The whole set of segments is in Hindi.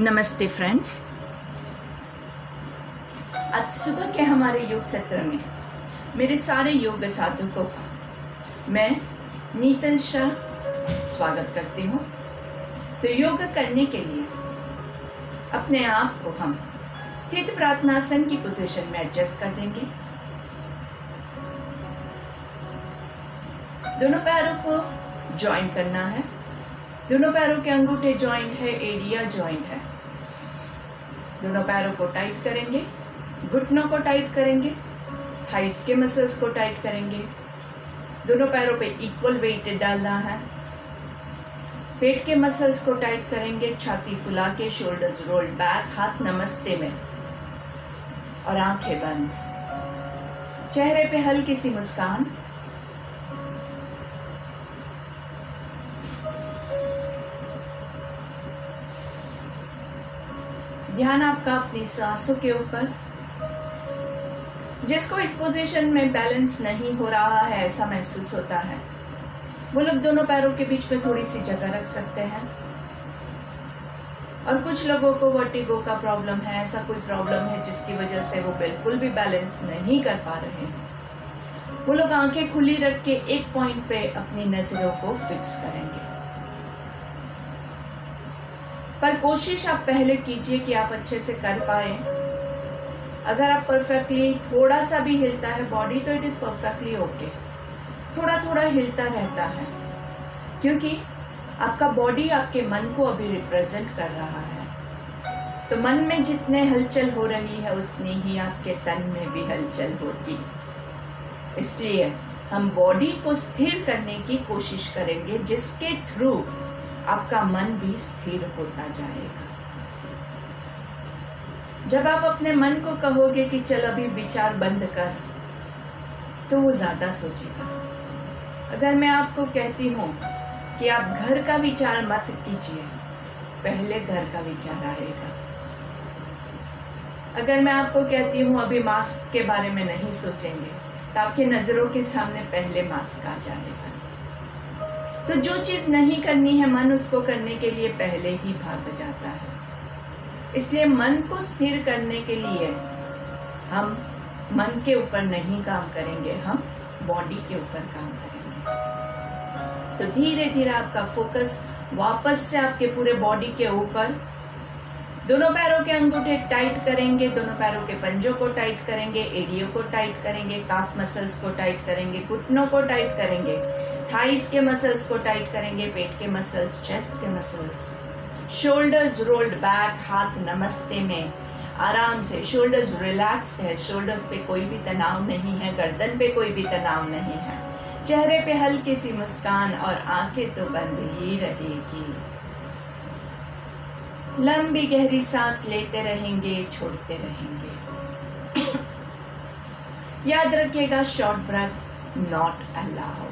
नमस्ते फ्रेंड्स। आज सुबह के हमारे योग सत्र में मेरे सारे योग साधकों का मैं नीतल शाह स्वागत करती हूँ। तो योग करने के लिए अपने आप को हम स्थित प्रार्थनासन की पोजीशन में एडजस्ट कर देंगे। दोनों पैरों को ज्वाइन करना है। दोनों पैरों के अंगूठे जॉइंट है, एडिया जॉइंट है। दोनों पैरों को टाइट करेंगे, घुटनों को टाइट करेंगे, थाइस के मसल्स को टाइट करेंगे। दोनों पैरों पे इक्वल वेट डालना है। पेट के मसल्स को टाइट करेंगे, छाती फुला के, शोल्डर्स रोल्ड बैक, हाथ नमस्ते में और आंखें बंद। चेहरे पे हल्की सी मुस्कान। ध्यान आपका अपनी सांसों के ऊपर। जिसको इस पोजीशन में बैलेंस नहीं हो रहा है, ऐसा महसूस होता है, वो लोग दोनों पैरों के बीच में थोड़ी सी जगह रख सकते हैं। और कुछ लोगों को वर्टिगो का प्रॉब्लम है, ऐसा कोई प्रॉब्लम है जिसकी वजह से वो बिल्कुल भी बैलेंस नहीं कर पा रहे हैं, वो लोग आंखें खुली रख के एक पॉइंट पे अपनी नजरों को फिक्स करेंगे। पर कोशिश आप पहले कीजिए कि आप अच्छे से कर पाए। अगर आप परफेक्टली, थोड़ा सा भी हिलता है बॉडी तो इट इज़ परफेक्टली ओके। थोड़ा थोड़ा हिलता रहता है क्योंकि आपका बॉडी आपके मन को अभी रिप्रेजेंट कर रहा है। तो मन में जितने हलचल हो रही है उतनी ही आपके तन में भी हलचल होगी। इसलिए हम बॉडी को स्थिर करने की कोशिश करेंगे, जिसके थ्रू आपका मन भी स्थिर होता जाएगा। जब आप अपने मन को कहोगे कि चल अभी विचार बंद कर, तो वो ज़्यादा सोचेगा। अगर मैं आपको कहती हूँ कि आप घर का विचार मत कीजिए, पहले घर का विचार आएगा। अगर मैं आपको कहती हूँ अभी मास्क के बारे में नहीं सोचेंगे, तो आपकी नज़रों के सामने पहले मास्क आ जाएगा। तो जो चीज़ नहीं करनी है, मन उसको करने के लिए पहले ही भाग जाता है। इसलिए मन को स्थिर करने के लिए हम मन के ऊपर नहीं काम करेंगे, हम बॉडी के ऊपर काम करेंगे। तो धीरे धीरे आपका फोकस वापस से आपके पूरे बॉडी के ऊपर। दोनों पैरों के अंगूठे टाइट करेंगे, दोनों पैरों के पंजों को टाइट करेंगे, एडियो को टाइट करेंगे, काफ मसल्स को टाइट करेंगे, घुटनों को टाइट करेंगे, थाइस के मसल्स को टाइट करेंगे, पेट के मसल्स, चेस्ट के मसल्स, शोल्डर्स रोल्ड बैक, हाथ नमस्ते में आराम से। शोल्डर्स रिलैक्स्ड है, शोल्डर्स पे कोई भी तनाव नहीं है, गर्दन पे कोई भी तनाव नहीं है। चेहरे पे हल्की सी मुस्कान और आंखें तो बंद ही रहेगी। लंबी गहरी सांस लेते रहेंगे, छोड़ते रहेंगे। याद रखिएगा, शॉर्ट ब्रेथ नॉट अलाउड।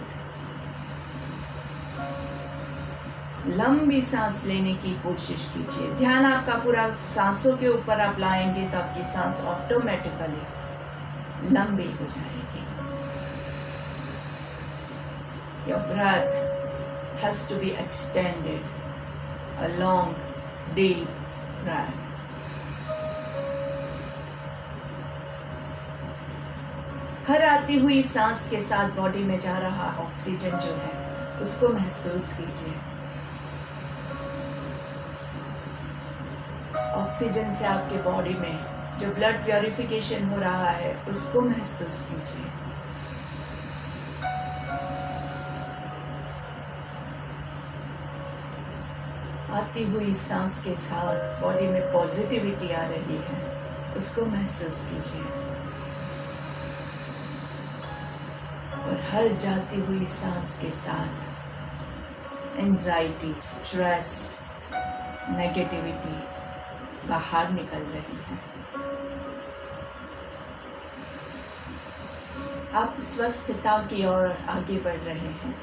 लंबी सांस लेने की कोशिश कीजिए। ध्यान आपका पूरा सांसों के ऊपर आप लाएंगे तो आपकी सांस ऑटोमेटिकली लंबी हो जाएगी। Your breath has to be extended, a long deep breath. हर आती हुई सांस के साथ बॉडी में जा रहा ऑक्सीजन जो है उसको महसूस कीजिए। ऑक्सीजन से आपके बॉडी में जो ब्लड प्योरिफिकेशन हो रहा है उसको महसूस कीजिए। आती हुई सांस के साथ बॉडी में पॉजिटिविटी आ रही है, उसको महसूस कीजिए। और हर जाती हुई सांस के साथ एंजाइटी, स्ट्रेस, नेगेटिविटी बाहर निकल रही है। आप स्वस्थता की ओर आगे बढ़ रहे हैं।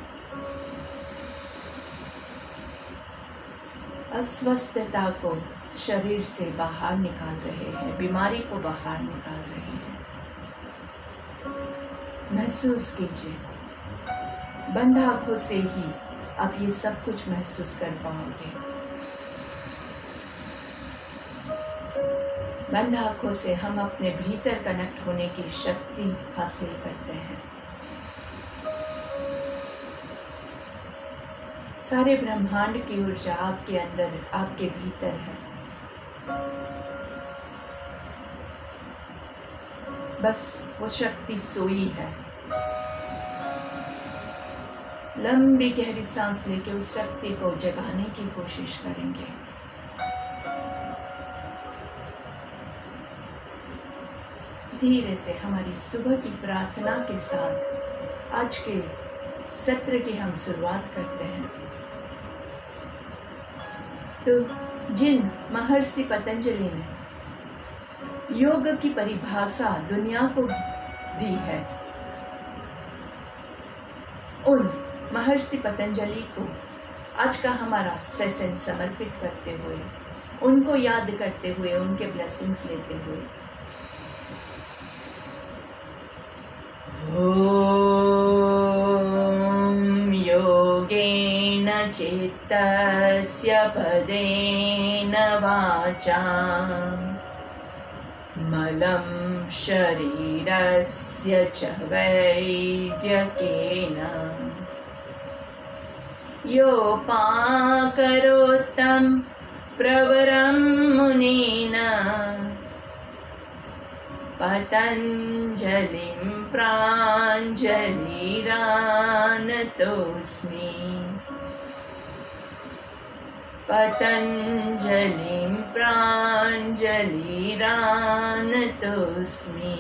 अस्वस्थता को शरीर से बाहर निकाल रहे हैं, बीमारी को बाहर निकाल रहे हैं। महसूस कीजिए, बंद आंखों से ही आप ये सब कुछ महसूस कर पाओगे। बंद आँखों से हम अपने भीतर कनेक्ट होने की शक्ति हासिल करते हैं। सारे ब्रह्मांड की ऊर्जा आपके अंदर, आपके भीतर है। बस वो शक्ति सोई है। लंबी गहरी सांस लेके उस शक्ति को जगाने की कोशिश करेंगे। धीरे से हमारी सुबह की प्रार्थना के साथ आज के सत्र की हम शुरुआत करते हैं। तो जिन महर्षि पतंजलि ने योग की परिभाषा दुनिया को दी है, उन महर्षि पतंजलि को आज का हमारा सेशन समर्पित करते हुए, उनको याद करते हुए, उनके ब्लेसिंग्स लेते हुए, ओम योगेन चित्तस्य पदेन वाचा मलं शरीरस्य च वैद्यकेन योपाकरोत्तं प्रवरं मुनीन पतञ्जलिं प्राञ्जलिरानतोऽस्मि पतञ्जलिं प्राञ्जलिरानतोऽस्मि।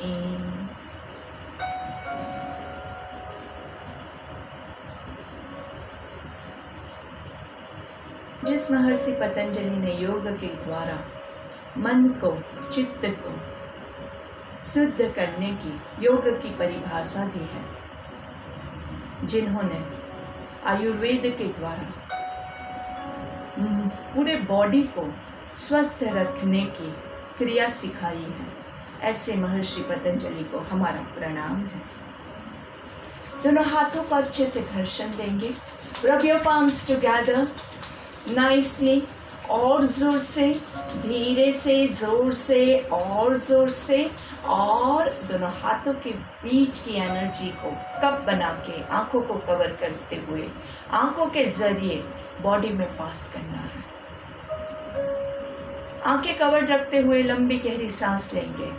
जिस महर्षि पतंजलि ने योग के द्वारा मन को, चित्त को शुद्ध करने की योग की परिभाषा दी है, जिन्होंने आयुर्वेद के द्वारा पूरे बॉडी को स्वस्थ रखने की क्रिया सिखाई है, ऐसे महर्षि पतंजलि को हमारा प्रणाम है। दोनों हाथों को अच्छे से घर्षण देंगे। Rub your palms together nicely, और जोर से, धीरे से, जोर से और जोर से, और दोनों हाथों के बीच की एनर्जी को कप बना के आंखों को कवर करते हुए आंखों के जरिए बॉडी में पास करना है। आंखें कवर रखते हुए लंबी गहरी सांस लेंगे।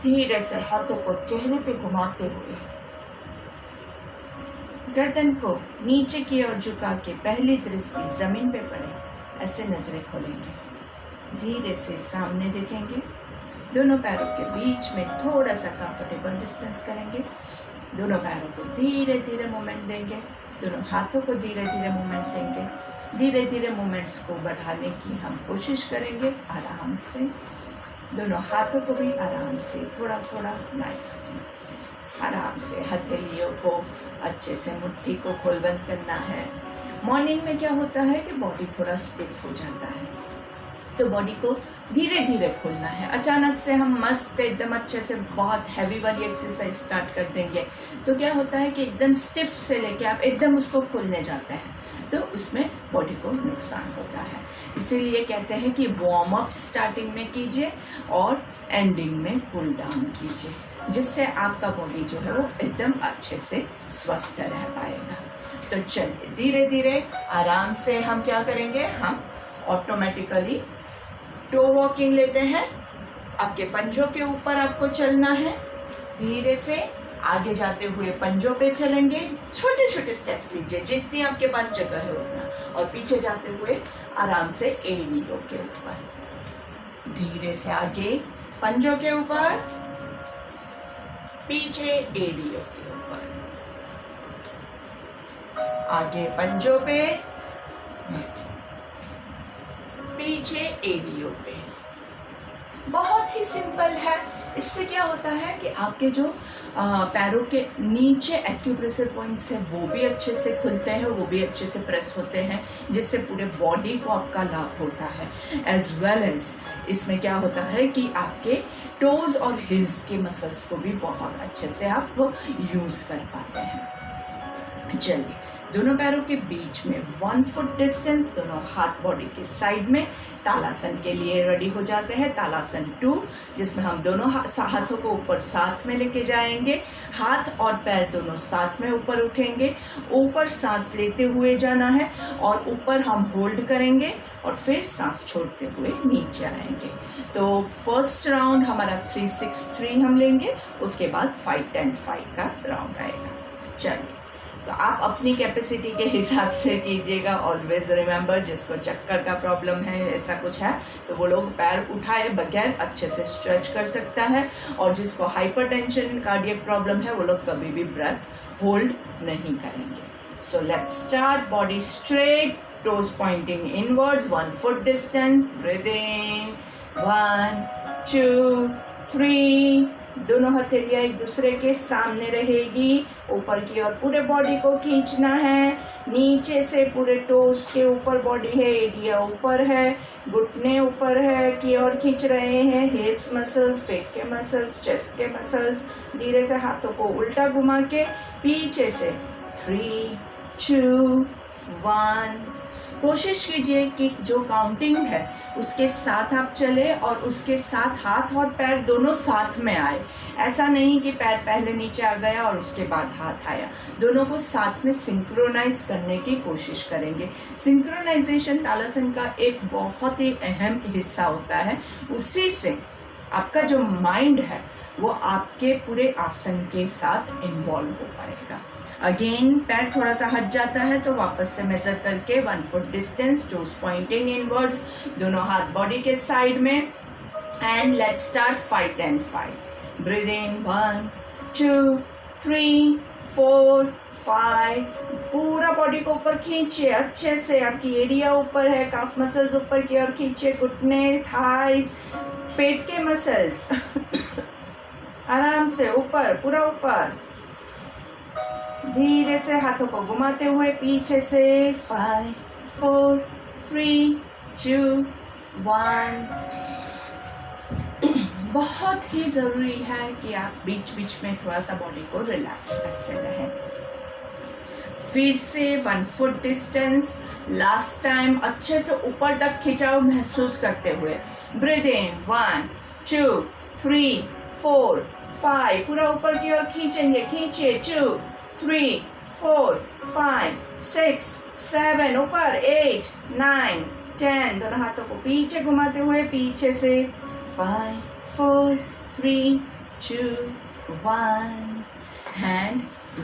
धीरे से हाथों को चेहरे पे घुमाते हुए गर्दन को नीचे की ओर झुका के पहली दृष्टि जमीन पे पड़े, ऐसे नजरें खोलेंगे। धीरे से सामने देखेंगे। दोनों पैरों के बीच में थोड़ा सा कंफर्टेबल डिस्टेंस करेंगे। दोनों पैरों को धीरे धीरे मूवमेंट देंगे। दोनों हाथों को धीरे धीरे मूवमेंट देंगे। धीरे धीरे मूवमेंट्स को बढ़ाने की हम कोशिश करेंगे, आराम से। दोनों हाथों को भी आराम से, थोड़ा थोड़ा नाइस, आराम से हथेलियों को अच्छे से, मुट्ठी को खोल बंद करना है। मॉर्निंग में क्या होता है कि बॉडी थोड़ा स्टिफ हो जाता है, तो बॉडी को धीरे धीरे खोलना है। अचानक से हम मस्त एकदम अच्छे से बहुत हैवी वाली एक्सरसाइज स्टार्ट कर देंगे तो क्या होता है कि एकदम स्टिफ से लेके आप एकदम उसको खोलने जाते हैं, तो उसमें बॉडी को नुकसान होता है। इसीलिए कहते हैं कि वार्म अप स्टार्टिंग में कीजिए और एंडिंग में कूल डाउन कीजिए, जिससे आपका बॉडी जो है वो एकदम अच्छे से स्वस्थ रह पाएगा। तो चलिए धीरे धीरे आराम से हम क्या करेंगे, हम ऑटोमेटिकली टो वॉकिंग लेते हैं। आपके पंजों के ऊपर आपको चलना है। धीरे से आगे जाते हुए पंजों पे चलेंगे। छोटे छोटे स्टेप्स लीजिए, जितनी आपके पास जगह है उतना, और पीछे जाते हुए आराम से एड़ियों के ऊपर। धीरे से आगे पंजों के ऊपर, पीछे एड़ियों के ऊपर, आगे पंजों पे, पीछे एड़ियों पे। बहुत ही सिंपल है। इससे क्या होता है कि आपके जो पैरों के नीचे एक्यूप्रेशर पॉइंट्स हैं वो भी अच्छे से खुलते हैं, वो भी अच्छे से प्रेस होते हैं, जिससे पूरे बॉडी को आपका लाभ होता है। एज वेल एज इसमें क्या होता है कि आपके टोज और हिल्स के मसल्स को भी बहुत अच्छे से आप यूज़ कर पाते हैं। चलिए दोनों पैरों के बीच में 1 फुट डिस्टेंस, दोनों हाथ बॉडी के साइड में। तालासन के लिए रेडी हो जाते हैं। तालासन 2, जिसमें हम दोनों हाथों को ऊपर साथ में लेके जाएंगे, हाथ और पैर दोनों साथ में ऊपर उठेंगे, ऊपर सांस लेते हुए जाना है और ऊपर हम होल्ड करेंगे और फिर सांस छोड़ते हुए नीचे आएंगे। तो फर्स्ट राउंड हमारा 3-6-3 हम लेंगे, उसके बाद 5-10-5 का राउंड आएगा। चलिए, तो आप अपनी कैपेसिटी के हिसाब से कीजिएगा। ऑलवेज रिमेंबर, जिसको चक्कर का प्रॉब्लम है, ऐसा कुछ है, तो वो लोग पैर उठाए बगैर अच्छे से स्ट्रेच कर सकता है, और जिसको हाइपरटेंशन, कार्डियक प्रॉब्लम है, वो लोग कभी भी ब्रेथ होल्ड नहीं करेंगे। सो let's start. Body straight, toes pointing inwards, 1 foot distance. Breathe in, 1, 2, 3. दोनों हथेलियाँ एक दूसरे के सामने रहेगी। ऊपर की ओर पूरे बॉडी को खींचना है। नीचे से पूरे टोस के ऊपर बॉडी है, एडिया ऊपर है, घुटने ऊपर है की ओर खींच रहे हैं। हिप्स मसल्स, पेट के मसल्स, चेस्ट के मसल्स। धीरे से हाथों को उल्टा घुमा के पीछे से 3, 2, 1। कोशिश कीजिए कि जो काउंटिंग है उसके साथ आप चले और उसके साथ हाथ और पैर दोनों साथ में आए। ऐसा नहीं कि पैर पहले नीचे आ गया और उसके बाद हाथ आया। दोनों को साथ में सिंक्रोनाइज करने की कोशिश करेंगे। सिंक्रोनाइजेशन तालासन का एक बहुत ही अहम हिस्सा होता है। उसी से आपका जो माइंड है वो आपके पूरे आसन के साथ इन्वॉल्व हो पाएगा। अगेन पैर थोड़ा सा हट जाता है तो वापस से मेजर करके 1 foot distance, toes pointing inwards, दोनों हाथ बॉडी के साइड में। And let's start 5-10-5। Breathe in 1, 2, 3, 4, 5। पूरा बॉडी को ऊपर खींचिए अच्छे से। आपकी एडिया ऊपर है, काफ मसल्स ऊपर की ओर खींचिए, घुटने, थाइस, पेट के मसल्स आराम से ऊपर, पूरा ऊपर। धीरे से हाथों को घुमाते हुए पीछे से 5, 4, 3, 2, 1। बहुत ही ज़रूरी है कि आप बीच बीच में थोड़ा सा बॉडी को रिलैक्स करते रहें। फिर से 1 फुट डिस्टेंस, लास्ट टाइम अच्छे से ऊपर तक खिंचाव महसूस करते हुए। Breathe in 1, 2, 3, 4, 5। पूरा ऊपर की ओर खींचेंगे, खींचिए। 2, 3, 4, 5, 6, 7, ऊपर 8, 9, 10। दोनों हाथों को पीछे घुमाते हुए पीछे से 5, 4, 3, 2, 1। Hand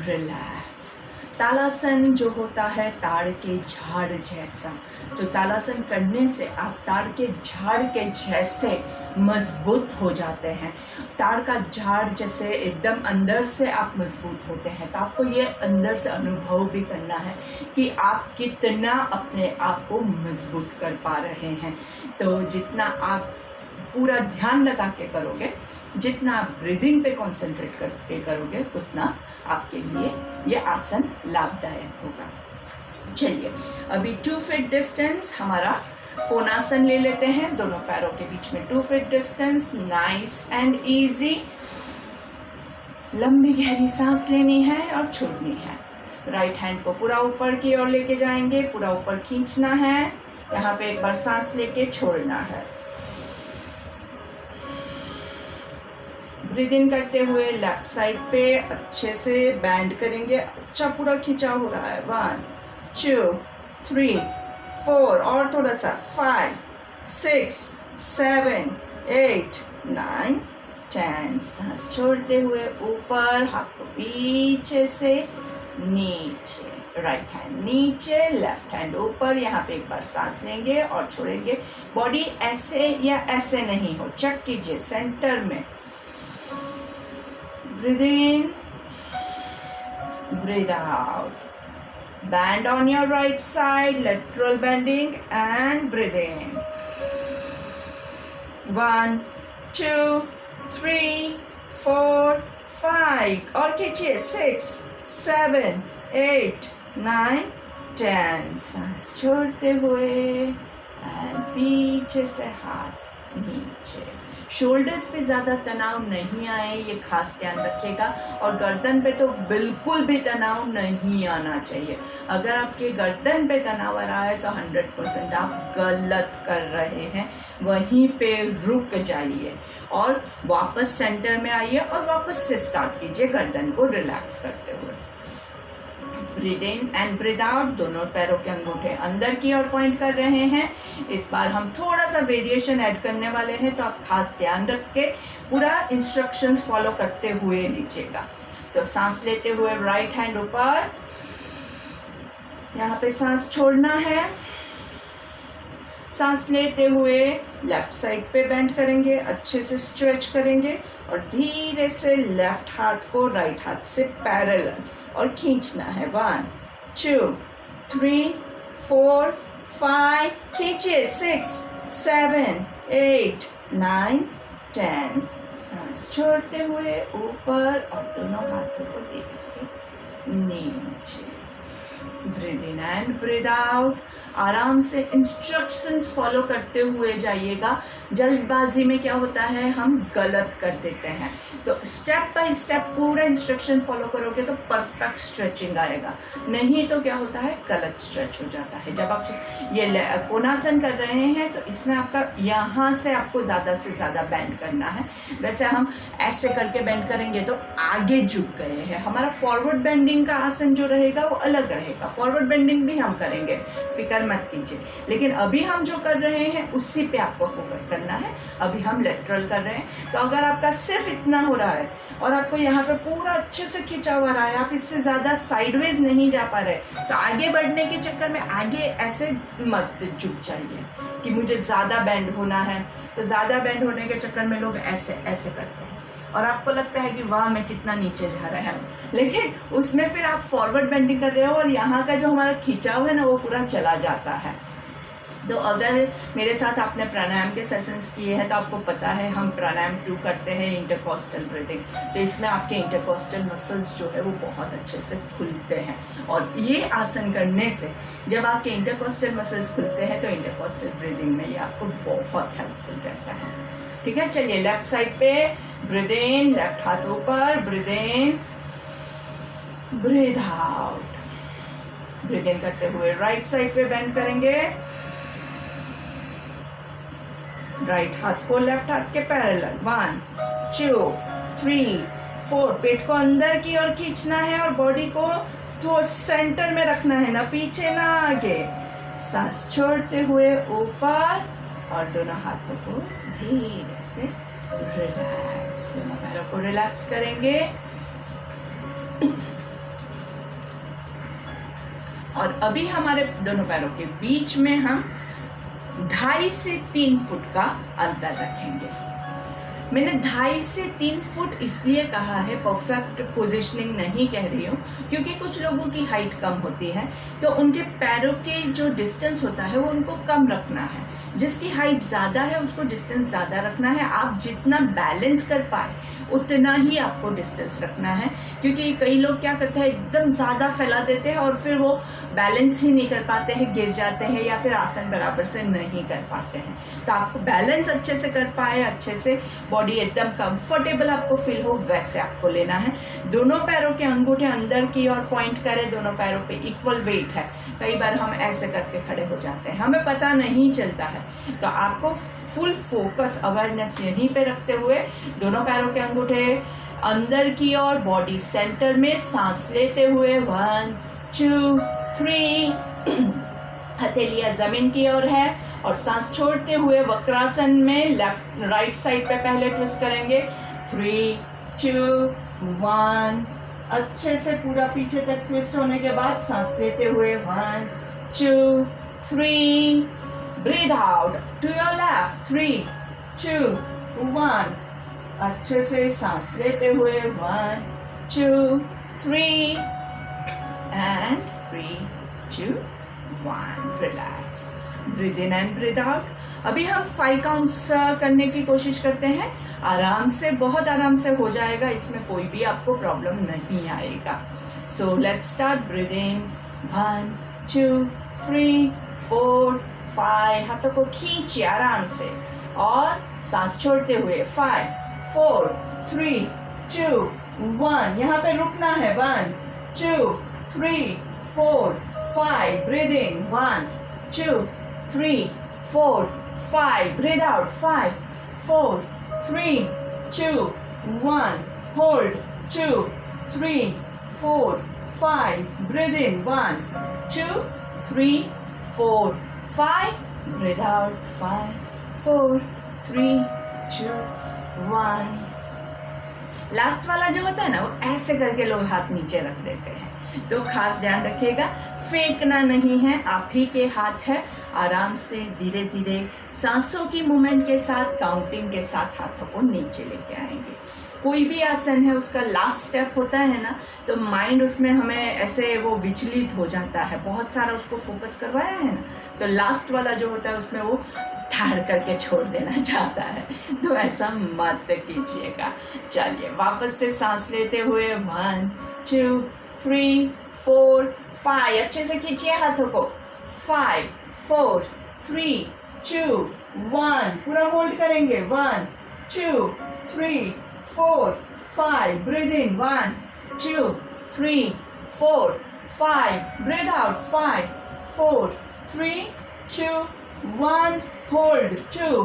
relax. तालासन जो होता है ताड़ के झाड़ जैसा, तो तालासन करने से आप ताड़ के झाड़ के जैसे मजबूत हो जाते हैं। ताड़ का झाड़ जैसे एकदम अंदर से आप मजबूत होते हैं। तो आपको ये अंदर से अनुभव भी करना है कि आप कितना अपने आप को मजबूत कर पा रहे हैं। तो जितना आप पूरा ध्यान लगा के करोगे, जितना आप ब्रीदिंग पे कंसंट्रेट करके करोगे, उतना आपके लिए ये आसन लाभदायक होगा। चलिए, अभी 2 फीट डिस्टेंस हमारा कोणासन ले लेते हैं। दोनों पैरों के बीच में 2 feet distance, nice and easy. लंबी गहरी सांस लेनी है और छोड़नी है। राइट हैंड को पूरा ऊपर की ओर लेके जाएंगे, पूरा ऊपर खींचना है। यहाँ पे एक बार सांस लेके छोड़ना है। ब्रीद इन करते हुए लेफ्ट साइड पे अच्छे से बैंड करेंगे। अच्छा पूरा खिंचाव हो रहा है। 1, 2, 3, 4 और थोड़ा सा 5, 6, 7, 8, 9, 10। सांस छोड़ते हुए ऊपर, हाथ को पीछे से नीचे। राइट हैंड नीचे, लेफ्ट हैंड ऊपर। यहाँ पे एक बार सांस लेंगे और छोड़ेंगे। बॉडी ऐसे या ऐसे नहीं हो, चेक कीजिए सेंटर में। Breathe in, breathe out. Bend on your right side, lateral bending, and breathe in. 1, 2, 3, 4, 5. और खींचिए 6, 7, 8, 9, 10। सांस छोड़ते हुए and पीछे से हाथ नीचे। शोल्डर्स पे ज़्यादा तनाव नहीं आए, ये खास ध्यान रखिएगा। और गर्दन पे तो बिल्कुल भी तनाव नहीं आना चाहिए। अगर आपके गर्दन पे तनाव आ रहा है तो 100% आप गलत कर रहे हैं। वहीं पे रुक जाइए और वापस सेंटर में आइए और वापस से स्टार्ट कीजिए गर्दन को रिलैक्स करते हुए। Breathe in and breathe out, दोनों पैरों के अंगूठे अंदर की ओर पॉइंट कर रहे हैं। इस बार हम थोड़ा सा वेरिएशन ऐड करने वाले हैं, तो आप खास ध्यान रख के पूरा इंस्ट्रक्शंस फॉलो करते हुए लीजिएगा। तो सांस लेते हुए राइट हैंड ऊपर, यहाँ पे सांस छोड़ना है। सांस लेते हुए लेफ्ट साइड पे बेंड करेंगे, अच्छे से स्ट्रेच करेंगे और धीरे से लेफ्ट हाथ को राइट हाथ से पैरेलल और खींचना है। 1 2 3 4 5, खींचिए 6 7 8 9 10। सांस छोड़ते हुए ऊपर और दोनों हाथों को धीरे से नीचे। Breathe in and breathe out, आराम से इंस्ट्रक्शंस फॉलो करते हुए जाइएगा। जल्दबाजी में क्या होता है, हम गलत कर देते हैं। तो स्टेप बाय स्टेप पूरा इंस्ट्रक्शन फॉलो करोगे तो परफेक्ट स्ट्रेचिंग आएगा, नहीं तो क्या होता है, गलत स्ट्रेच हो जाता है। जब आप ये कोणासन कर रहे हैं तो इसमें आपका यहाँ से आपको ज़्यादा से ज़्यादा बेंड करना है। वैसे हम ऐसे करके बेंड करेंगे तो आगे झुक गए हैं। हमारा फॉरवर्ड बेंडिंग का आसन जो रहेगा वो अलग रहेगा, फॉरवर्ड बेंडिंग भी हम करेंगे, फिक्र मत कीजिए। लेकिन अभी हम जो कर रहे हैं उसी पे आपको फोकस करना है। अभी हम लेटरल कर रहे हैं, तो अगर आपका सिर्फ इतना हो रहा है और आपको यहाँ पे पूरा अच्छे से खींचा हुआ रहा है, आप इससे ज़्यादा साइडवेज नहीं जा पा रहे, तो आगे बढ़ने के चक्कर में आगे ऐसे मत झुक जाइए कि मुझे ज़्यादा बेंड होना है। तो ज़्यादा बेंड होने के चक्कर में लोग ऐसे ऐसे करते हैं और आपको लगता है कि वाह मैं कितना नीचे जा रहा है, लेकिन उसमें फिर आप फॉरवर्ड बेंडिंग कर रहे हो और यहाँ का जो हमारा खिंचाव है ना वो पूरा चला जाता है। तो अगर मेरे साथ आपने प्राणायाम के सेशंस किए हैं तो आपको पता है हम प्राणायाम 2 करते हैं, इंटरकोस्टल ब्रीथिंग। तो इसमें आपके इंटरकोस्टल मसल्स जो है वो बहुत अच्छे से खुलते हैं और ये आसन करने से जब आपके इंटरकोस्टल मसल्स खुलते हैं तो इंटरकोस्टल ब्रीथिंग में ये आपको बहुत हेल्पफुल करता है। ठीक है, चलिए लेफ्ट साइड पे ब्रीद इन, लेफ्ट हाथ ऊपर, breathe in breathe out. Breathe इन करते हुए राइट साइड पे बेंड करेंगे, राइट हाथ को लेफ्ट हाथ के पैरेलल। 1 2 3 4, पेट को अंदर की ओर खींचना है और बॉडी को तो सेंटर में रखना है, ना पीछे ना आगे। सांस छोड़ते हुए ऊपर और दोनों हाथों को धीरे से रिलैक्स, दोनों पैरों को रिलैक्स करेंगे और अभी हमारे दोनों पैरों के बीच में हम 2.5 से 3 फुट का अंतर रखेंगे। मैंने 2.5 से 3 फुट इसलिए कहा है, परफेक्ट पोजीशनिंग नहीं कह रही हूँ, क्योंकि कुछ लोगों की हाइट कम होती है तो उनके पैरों के जो डिस्टेंस होता है वो उनको कम रखना है। जिसकी हाइट ज़्यादा है उसको डिस्टेंस ज़्यादा रखना है। आप जितना बैलेंस कर पाए उतना ही आपको डिस्टेंस रखना है, क्योंकि कई लोग क्या करते हैं एकदम ज़्यादा फैला देते हैं और फिर वो बैलेंस ही नहीं कर पाते हैं, गिर जाते हैं या फिर आसन बराबर से नहीं कर पाते हैं। तो आपको बैलेंस अच्छे से कर पाए, अच्छे से बॉडी एकदम कंफर्टेबल आपको फील हो, वैसे आपको लेना है। दोनों पैरों के अंगूठे अंदर की ओर पॉइंट करें, दोनों पैरों पे इक्वल वेट है। कई बार हम ऐसे करके खड़े हो जाते हैं, हमें पता नहीं चलता है। तो आपको फुल फोकस अवेयरनेस यहीं पे रखते हुए दोनों पैरों के अंगूठे अंदर की ओर, बॉडी सेंटर में, सांस लेते हुए 1 2 3 हथेलियां जमीन की ओर है और सांस छोड़ते हुए वक्रासन में लेफ्ट राइट साइड पे पहले ट्विस्ट करेंगे। 3 2 1, अच्छे से पूरा पीछे तक ट्विस्ट होने के बाद सांस लेते हुए 1 2 3, breathe out to your left, 3 2 1, अच्छे से सांस लेते हुए 1 2 3 and 3 2 1, relax, breathe in and breathe out. अभी हम 5 काउंट्स करने की कोशिश करते हैं, आराम से, बहुत आराम से हो जाएगा, इसमें कोई भी आपको प्रॉब्लम नहीं आएगा। So let's start, breathe in 1 2 3 4 5, हाथों को खींचिए आराम से और सांस छोड़ते हुए 5 4 3 2 1, यहाँ पे रुकना है 1 2 3 4 5, breathe in 1 2 3 4 5, breathe out 5 4 3 2 1, hold 2 3 4 5, breathe in 1 2 3 4 5, breathe out 5 4 3 2 1। Last वाला जो होता है ना, वो ऐसे करके लोग हाथ नीचे रख देते हैं, तो खास ध्यान रखिएगा, फेंकना नहीं है, आप ही के हाथ है। आराम से धीरे धीरे सांसों की मूवमेंट के साथ, काउंटिंग के साथ हाथों को नीचे लेके आएंगे। कोई भी आसन है उसका लास्ट स्टेप होता है ना, तो माइंड उसमें हमें ऐसे वो विचलित हो जाता है, बहुत सारा उसको फोकस करवाया है ना, तो लास्ट वाला जो होता है उसमें वो ठाड़ करके छोड़ देना चाहता है, तो ऐसा मत कीजिएगा। चलिए वापस से सांस लेते हुए 1 2 3 4 5, अच्छे से खींचिए हाथों को, 5 4 3 2 1, पूरा होल्ड करेंगे, 1 2 3 4 5, breathe in 1 2 3 4 5, breathe out 5 4 3 2 1, hold 2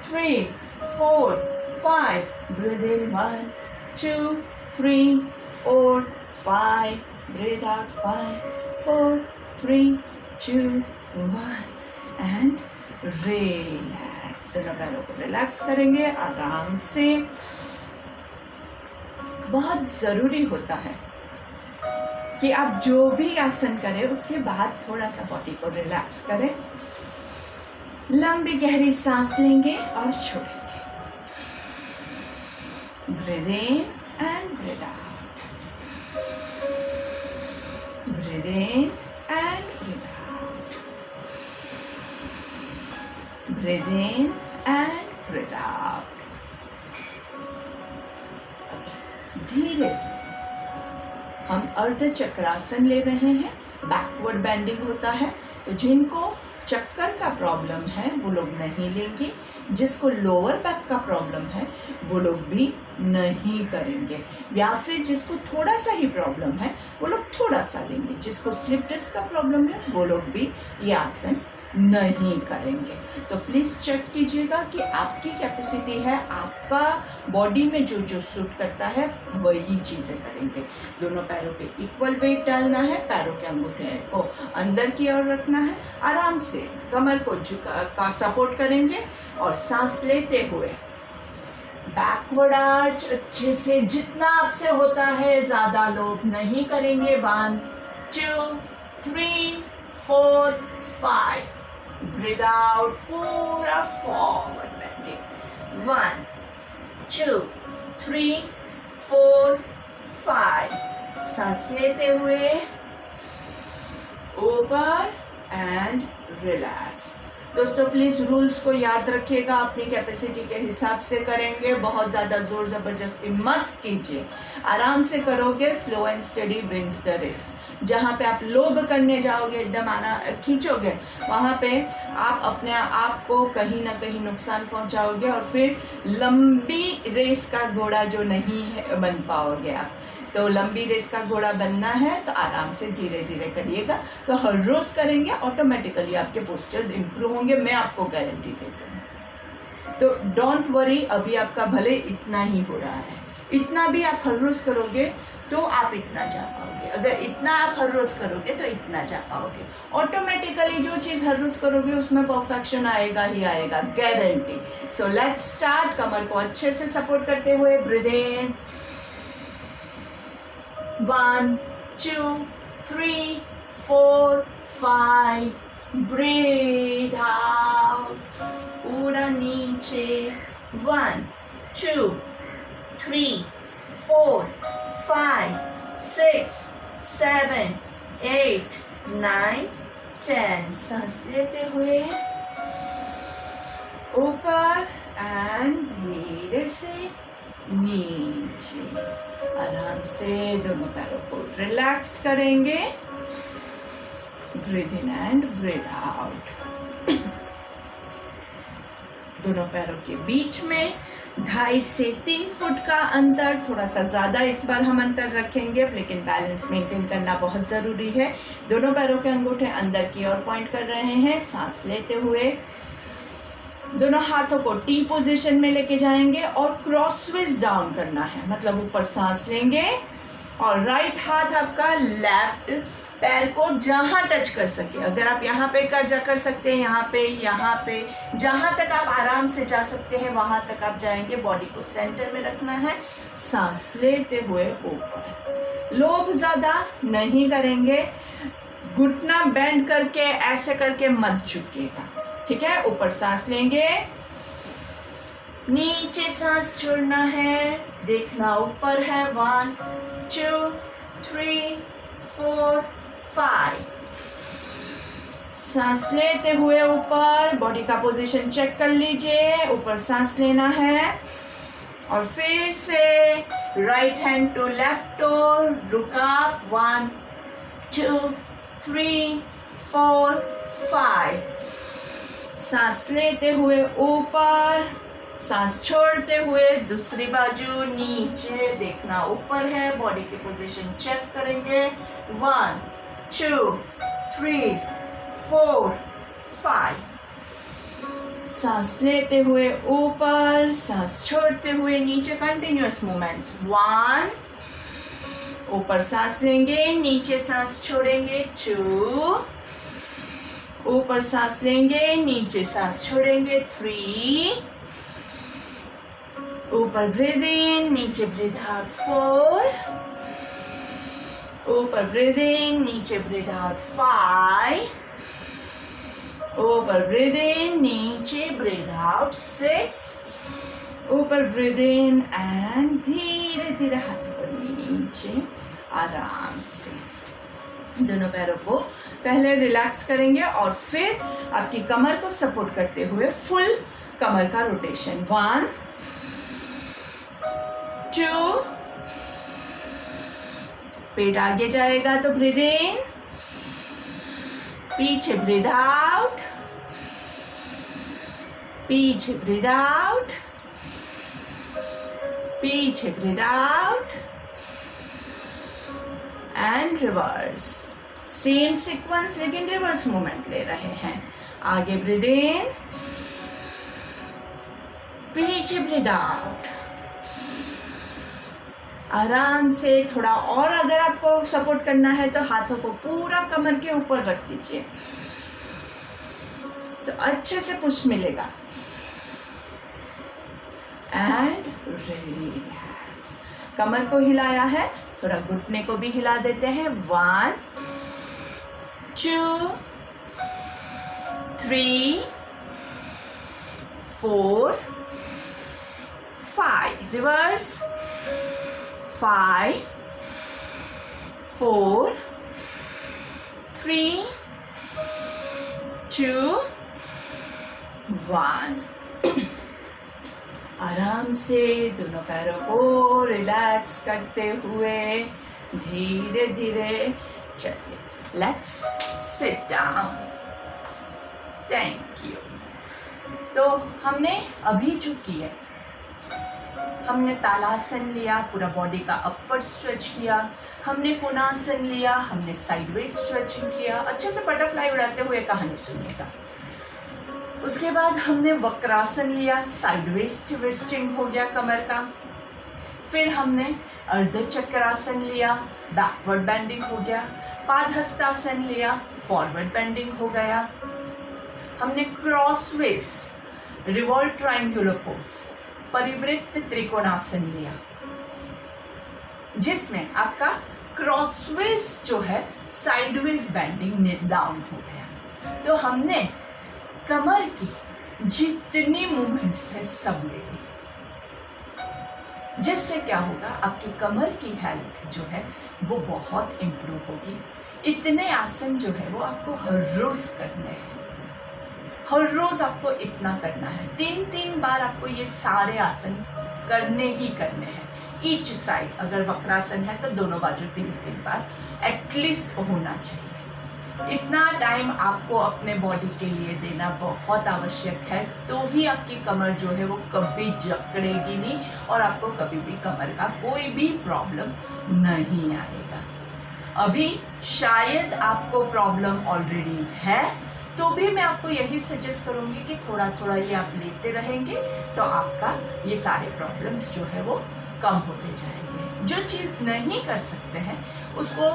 3 4 5, breathe in 1 2 3 4 5, breathe out 5 4 3 2 1 and relax। दोनों पैरों को रिलैक्स करेंगे आराम से। बहुत ज़रूरी होता है कि आप जो भी आसन करें उसके बाद थोड़ा सा बॉडी को रिलैक्स करें। लंबी गहरी सांस लेंगे और छोड़ेंगे। Breathe in and breathe out, breathe in and breathe out, breathe in and breathe out. धीरे से हम अर्ध चक्रासन ले रहे हैं, बैकवर्ड बेंडिंग होता है, तो जिनको चक्कर का प्रॉब्लम है वो लोग नहीं लेंगे, जिसको लोअर बैक का प्रॉब्लम है वो लोग भी नहीं करेंगे, या फिर जिसको थोड़ा सा ही प्रॉब्लम है वो लोग थोड़ा सा लेंगे, जिसको स्लिप डिस्क का प्रॉब्लम है वो लोग भी ये आसन नहीं करेंगे। तो प्लीज़ चेक कीजिएगा कि आपकी कैपेसिटी है, आपका बॉडी में जो जो सूट करता है वही चीज़ें करेंगे। दोनों पैरों पे इक्वल वेट डालना है, पैरों के अंगूठे को अंदर की ओर रखना है, आराम से कमर को झुका सपोर्ट करेंगे और सांस लेते हुए बैकवर्ड आर्च अच्छे से, जितना आपसे होता है, ज़्यादा लोग नहीं करेंगे। 1 2 3 4 5, ब्रीथ आउट, पूरा फॉरवर्ड बेंडिंग। 1 2 3 4 5, सांस लेते हुए ऊपर एंड रिलैक्स। दोस्तों प्लीज़ रूल्स को याद रखिएगा, अपनी कैपेसिटी के हिसाब से करेंगे, बहुत ज़्यादा ज़ोर ज़बरदस्ती मत कीजिए, आराम से करोगे, slow and steady wins the race. जहाँ पे आप लोग करने जाओगे, एकदम आना खींचोगे, वहाँ पे आप अपने आप को कहीं ना कहीं नुकसान पहुँचाओगे और फिर लंबी रेस का घोड़ा जो नहीं है बन पाओगे आप। तो लंबी रेस का घोड़ा बनना है तो आराम से धीरे धीरे करिएगा, तो हर रोज़ करेंगे ऑटोमेटिकली आपके पोस्चर्स इम्प्रूव होंगे, मैं आपको गारंटी देती हूँ। तो डोंट वरी, अभी आपका भले इतना ही हो रहा है, इतना भी आप हर रोज़ करोगे तो आप इतना जा पाओगे, अगर इतना आप हर रोज़ करोगे तो इतना जा पाओगे। ऑटोमेटिकली जो चीज़ हर रोज़ करोगे उसमें परफेक्शन आएगा ही आएगा, गारंटी। So let's start. कमर को अच्छे से सपोर्ट करते हुए ब्रीथ इन 1 2 3 4 5, ब्रीथ आउट, पूरा नीचे। 1 2 3 4 5 6 7 8 9 10, सांस लेते हुए ऊपर एंड धीरे से नीचे। आराम से दोनों पैरों को रिलैक्स करेंगे, breathe in and breathe out. दोनों पैरों के बीच में 2.5 से 3 फुट का अंतर, थोड़ा सा ज़्यादा इस बार हम अंतर रखेंगे, लेकिन बैलेंस मेंटेन करना बहुत ज़रूरी है। दोनों पैरों के अंगूठे अंदर की ओर पॉइंट कर रहे हैं। सांस लेते हुए दोनों हाथों को टी पोजीशन में लेके जाएंगे और क्रॉसवेज डाउन करना है, मतलब ऊपर सांस लेंगे और राइट हाथ आपका लेफ्ट पैर को जहाँ टच कर सके, अगर आप यहाँ पे कर सकते हैं, यहाँ पे जहाँ तक आप आराम से जा सकते हैं वहाँ तक आप जाएंगे। बॉडी को सेंटर में रखना है। सांस लेते हुए ऊपर, लोग ज़्यादा नहीं करेंगे, घुटना बेंड करके ऐसे करके मत झुकिएगा, ठीक है। ऊपर सांस लेंगे, नीचे सांस छोड़ना है, देखना ऊपर है। 1 2 3 4 5। सांस लेते हुए ऊपर, बॉडी का पोजीशन चेक कर लीजिए, ऊपर सांस लेना है और फिर से right hand to left toe, look up. 1 2 3 4 5। सांस लेते हुए ऊपर, सांस छोड़ते हुए दूसरी बाजू, नीचे देखना ऊपर है, बॉडी की पोजीशन चेक करेंगे। 1 2 3 4 5। सांस लेते हुए ऊपर, सांस छोड़ते हुए नीचे, कंटिन्यूअस मूवमेंट्स। 1, ऊपर सांस लेंगे, नीचे सांस छोड़ेंगे। 2, ऊपर सांस लेंगे, नीचे सांस छोड़ेंगे। 3, ऊपर ब्रीद इन, नीचे ब्रीद आउट। 4, ऊपर ब्रीद इन, नीचे ब्रीद आउट। 5, ऊपर ब्रीद इन, नीचे ब्रीद आउट। 6, ऊपर ब्रीद इन एंड धीरे धीरे हाथों को नीचे आराम से। दोनों पैरों को पहले रिलैक्स करेंगे और फिर आपकी कमर को सपोर्ट करते हुए फुल कमर का रोटेशन। 1 2, पेट आगे जाएगा तो ब्रीद इन, पीछे ब्रीद आउट, पीछे ब्रीद आउट, पीछे breathe out and reverse. Same sequence लेकिन रिवर्स मूवमेंट ले रहे हैं। आगे ब्रीद इन, पीछे ब्रीद आउट। आराम से थोड़ा और अगर आपको सपोर्ट करना है तो हाथों को पूरा कमर के ऊपर रख दीजिए तो अच्छे से पुश मिलेगा। And relax. कमर को हिलाया है, थोड़ा घुटने को भी हिला देते हैं। 1 2 3 4 5। रिवर्स। 5 4 3 2 1। आराम से दोनों पैरों को रिलैक्स करते हुए धीरे धीरे चलिए। Let's sit down. Thank you. तो हमने अभी जो किया, हमने तालासन लिया, पूरा बॉडी का अपवर्ड स्ट्रेच किया, हमने कोणासन लिया, हमने साइडवेज स्ट्रेचिंग किया। अच्छे से बटरफ्लाई उड़ाते हुए कहानी सुनिएगा। उसके बाद हमने वक्रासन लिया, साइडवेज ट्विस्टिंग हो गया कमर का। फिर हमने अर्ध चक्रासन लिया, बैकवर्ड बेंडिंग हो गया। पादहस्तासन लिया, फॉरवर्ड बेंडिंग हो गया। हमने क्रॉसवेज रिवॉल्व ट्रायंगुलर पोज, परिवृत्त त्रिकोणासन लिया, जिसमें आपका क्रॉसवेज जो है साइडवेज बेंडिंग डाउन हो गया। तो हमने कमर की जितनी मूवमेंट्स है सब ले ली, जिससे क्या होगा, आपकी कमर की हेल्थ जो है वो बहुत इम्प्रूव होगी। इतने आसन जो है वो आपको हर रोज करने हैं, हर रोज आपको इतना करना है। 3-3 बार आपको ये सारे आसन करने ही करने हैं। ईच साइड, अगर वक्रासन है तो दोनों बाजू 3-3 बार एटलीस्ट होना चाहिए। इतना टाइम आपको अपने बॉडी के लिए देना बहुत आवश्यक है, तो भी आपकी कमर जो है वो कभी जकड़ेगी नहीं और आपको कभी भी कमर का कोई भी प्रॉब्लम नहीं आएगा। अभी शायद आपको प्रॉब्लम ऑलरेडी है, तो भी मैं आपको यही सजेस्ट करूँगी कि थोड़ा थोड़ा ये आप लेते रहेंगे तो आपका ये सारे प्रॉब्लम्स जो है वो कम होते जाएंगे। जो चीज़ नहीं कर सकते हैं उसको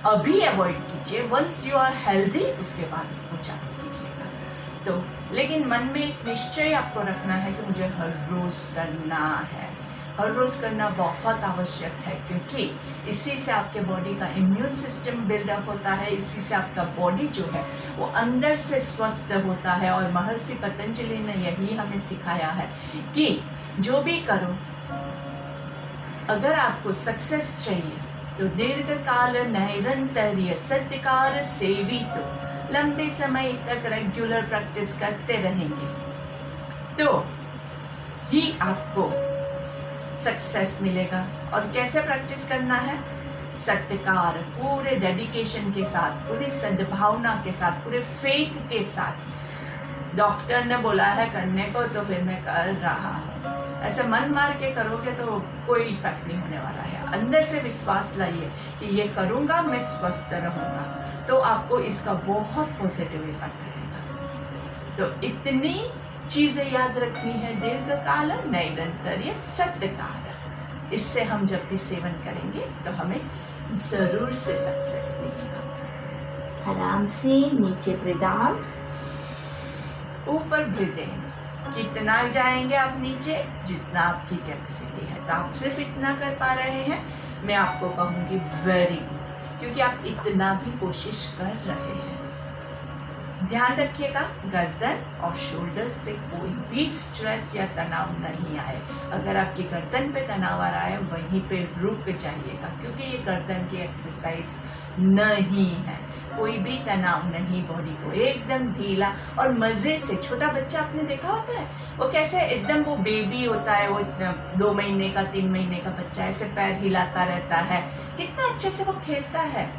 अभी अवॉइड कीजिए, वंस यू आर हेल्दी उसके बाद उसको चालू कीजिएगा। तो लेकिन मन में एक निश्चय आपको रखना है कि मुझे हर रोज़ करना है, हर रोज़ करना बहुत आवश्यक है, क्योंकि इसी से आपके बॉडी का इम्यून सिस्टम बिल्डअप होता है, इसी से आपका बॉडी जो है वो अंदर से स्वस्थ होता है। और महर्षि पतंजलि ने यही हमें सिखाया है कि जो भी करो, अगर आपको सक्सेस चाहिए तो दीर्घकाल नैरंतर्य सत्यकार सेवितो, लंबे समय तक रेगुलर प्रैक्टिस करते रहेंगे तो ही आपको सक्सेस मिलेगा। और कैसे प्रैक्टिस करना है? सत्यकार, पूरे डेडिकेशन के साथ, पूरी सद्भावना के साथ, पूरे फेथ के साथ। डॉक्टर ने बोला है करने को तो फिर मैं कर रहा हूँ, ऐसे मन मार के करोगे तो कोई इफेक्ट नहीं होने वाला है। अंदर से विश्वास लाइए कि ये करूँगा मैं स्वस्थ रहूँगा, तो आपको इसका बहुत पॉजिटिव इफेक्ट आएगा। तो इतनी चीज़ें याद रखनी है, दीर्घकाल नैरंतर्य सत्यकार। इससे हम जब भी सेवन करेंगे तो हमें ज़रूर से सक्सेस मिलेगा। आराम से नीचे ब्रीथ आउट, ऊपर ब्रीथ इन। कितना जाएंगे आप नीचे? जितना आपकी कैपेसिटी है। तो आप सिर्फ इतना कर पा रहे हैं, मैं आपको कहूँगी वेरी गुड, क्योंकि आप इतना भी कोशिश कर रहे हैं। ध्यान रखिएगा गर्दन और शोल्डर्स पे कोई भी स्ट्रेस या तनाव नहीं आए। अगर आपकी गर्दन पे तनाव आ रहा है वहीं पे रुक जाइएगा, क्योंकि ये गर्दन की एक्सरसाइज नहीं है। कोई भी तनाव नहीं, बॉडी को एकदम ढीला और मज़े से। छोटा बच्चा आपने देखा होता है वो कैसे एकदम, वो बेबी होता है, वो 2 महीने का 3 महीने का बच्चा ऐसे पैर हिलाता रहता है, कितना अच्छे से वो खेलता है।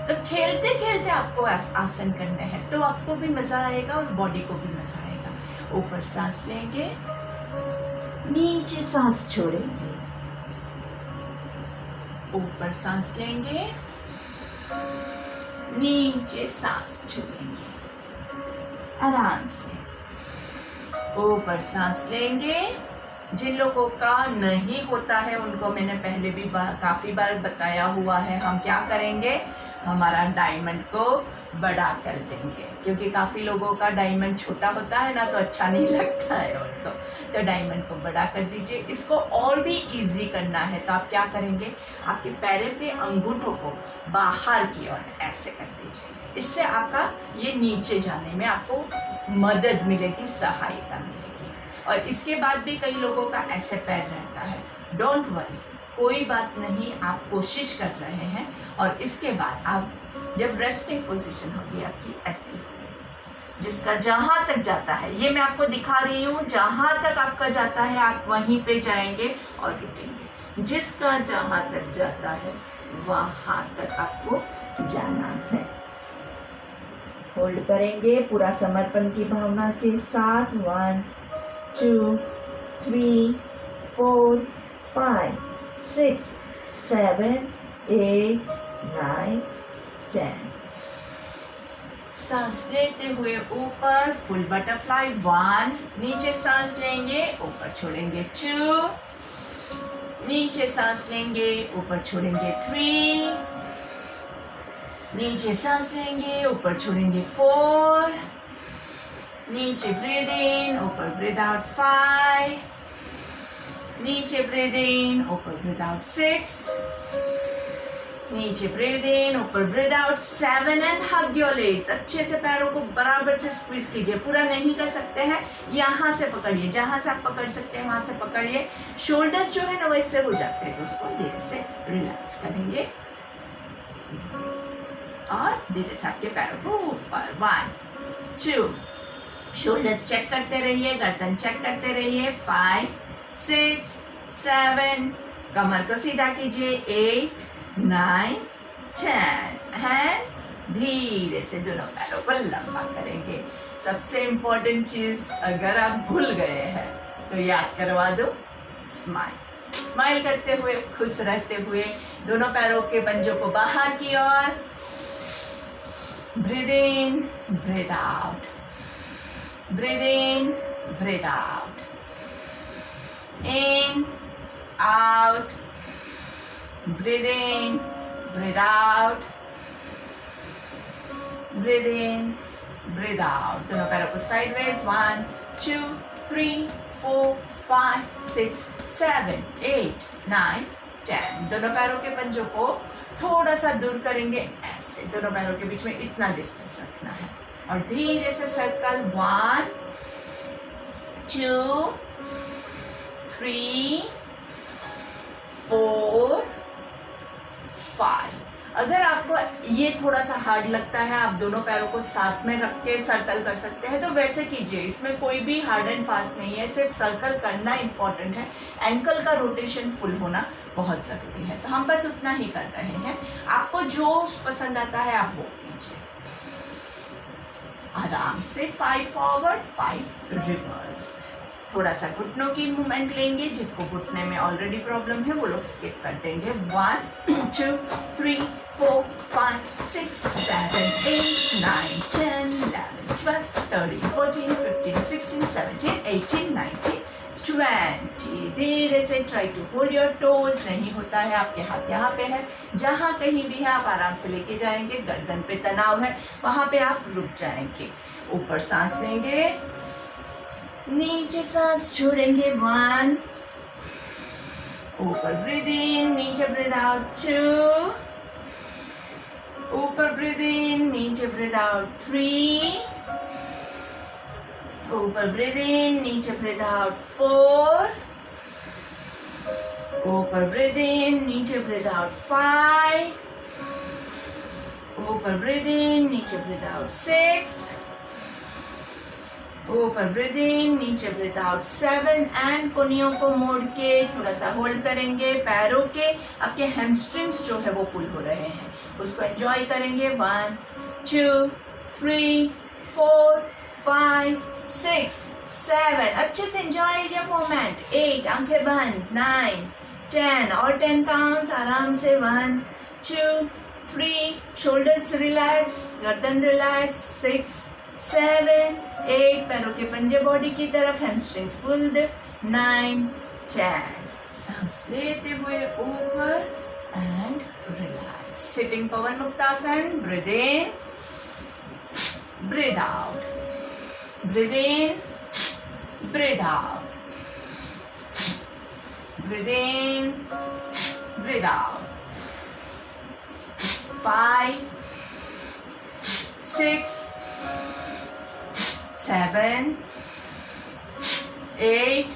तो खेलते खेलते आपको आसन करने हैं तो आपको भी मज़ा आएगा और बॉडी को भी मज़ा आएगा। ऊपर सांस लेंगे, नीचे सांस छोड़ेंगे, ऊपर सांस लेंगे, नीचे सांस छोड़ेंगे। आराम से ऊपर सांस लेंगे। जिन लोगों का नहीं होता है उनको मैंने पहले भी काफ़ी बार बताया हुआ है, हम क्या करेंगे, हमारा डायमंड को बड़ा कर देंगे, क्योंकि काफ़ी लोगों का डायमंड छोटा होता है ना, तो अच्छा नहीं लगता है उनको। तो डायमंड को बड़ा कर दीजिए। इसको और भी इजी करना है तो आप क्या करेंगे, आपके पैरों के अंगूठों को बाहर की ओर ऐसे कर दीजिए। इससे आपका ये नीचे जाने में आपको मदद मिलेगी, सहायता मिलेगी। और इसके बाद भी कई लोगों का ऐसे पैर रहता है, डोंट वरी, कोई बात नहीं, आप कोशिश कर रहे हैं। और इसके बाद आप जब रेस्टिंग पोजीशन होगी आपकी ऐसी होगी, जिसका जहाँ तक जाता है, ये मैं आपको दिखा रही हूँ, जहाँ तक आपका जाता है आप वहीं पे जाएंगे और रुकेंगे। जिसका जहाँ तक जाता है वहाँ तक आपको जाना है। होल्ड करेंगे पूरा समर्पण की भावना के साथ। 1 2 3 4 5 6 7 8 9 10। सांस लेते हुए ऊपर फुल बटरफ्लाई 1, नीचे सांस लेंगे ऊपर छोड़ेंगे 2, नीचे सांस लेंगे ऊपर छोड़ेंगे 3, नीचे सांस लेंगे ऊपर छोड़ेंगे 4, नीचे ब्रीद इन ऊपर ब्रीद आउट 5, नीचे ब्रीद इन ऊपर ब्रीद आउट 6, नीचे ब्रीद इन ऊपर breathe out 7 and hug your legs. अच्छे से पैरों को बराबर से स्क्वीज कीजिए। पूरा नहीं कर सकते हैं, यहाँ से पकड़िए, जहाँ से आप पकड़ सकते हैं वहाँ से पकड़िए। शोल्डर्स जो है ना वैसे हो जाते हैं तो उसको धीरे से रिलैक्स करेंगे और धीरे से आपके पैरों को ऊपर 1 2, शोल्डर्स चेक करते रहिए, गर्दन चेक करते रहिए 5 6 7, कमर को सीधा कीजिए 8 9 10 and धीरे से दोनों पैरों को लंबा करेंगे। सबसे इम्पोर्टेंट चीज अगर आप भूल गए हैं तो याद करवा दो, स्माइल। स्माइल करते हुए, खुश रहते हुए दोनों पैरों के पंजों को बाहर की ओर, breathe in, breathe out, breathe in, breathe out, in, out, breathe in, breathe out, breathe in, breathe out. दोनों पैरों को साइडवेज, 1 2 3 4 5 6 7 8 9 10। दोनों पैरों के पंजों को थोड़ा सा दूर करेंगे, ऐसे दोनों पैरों के बीच में इतना डिस्टेंस रखना है और धीरे से सर्कल, 1 2 3 4 5। अगर आपको ये थोड़ा सा हार्ड लगता है, आप दोनों पैरों को साथ में रख के सर्कल कर सकते हैं तो वैसे कीजिए। इसमें कोई भी हार्ड एंड फास्ट नहीं है, सिर्फ सर्कल करना इम्पॉर्टेंट है। एंकल का रोटेशन फुल होना बहुत ज़रूरी है, तो हम बस उतना ही कर रहे हैं। आपको जो पसंद आता है आप वो कीजिए। आराम से 5 फॉरवर्ड, 5 रिवर्स। थोड़ा सा घुटनों की मूवमेंट लेंगे, जिसको घुटने में ऑलरेडी प्रॉब्लम है वो लोग स्किप कर देंगे। 1 2 3 4 5 6 7 8 9 10 11 12 13 14 15 16 17 18 19 20। धीरे से try to hold your toes. नहीं होता है, आपके हाथ यहाँ पे है, जहाँ कहीं भी है आप आराम से लेके जाएंगे। गर्दन पे तनाव है, वहाँ पे आप रुक जाएंगे। ऊपर सांस लेंगे, नीचे सांस छोड़ेंगे, 1, ऊपर ब्रीद इन, नीचे ब्रीद आउट, 2, ऊपर ब्रीद इन, नीचे ब्रीद आउट, 3, ऊपर ब्रीद इन, नीचे ब्रीद आउट, 4, ऊपर ब्रीद इन, नीचे ब्रीद आउट, 5, ऊपर ब्रीद इन, नीचे ब्रीद आउट, 6, ऊपर ब्रीद इन, नीचे ब्रीद आउट, 7। एंड कोनियों को मोड़ के थोड़ा सा होल्ड करेंगे। पैरों के आपके हैमस्ट्रिंग्स जो है वो पुल हो रहे हैं, उसको एंजॉय करेंगे। 1 2 3 4 5 6 7। अच्छे से एंजॉय योर मोमेंट। 8, आंखें बंद, 9 10 और 10 काउंट्स आराम से। 1 2 3, शोल्डर्स रिलैक्स, गर्दन रिलैक्स, 6 7 8, पैरों के पंजे बॉडी की तरफ, हैमस्ट्रिंग्स पुल्ड, 9 10। सांस लेते हुए ऊपर and relax. Sitting Pawan muktasana. Breathe in, breathe out, breathe in, breathe out, breathe in, breathe out. 5 6 7 8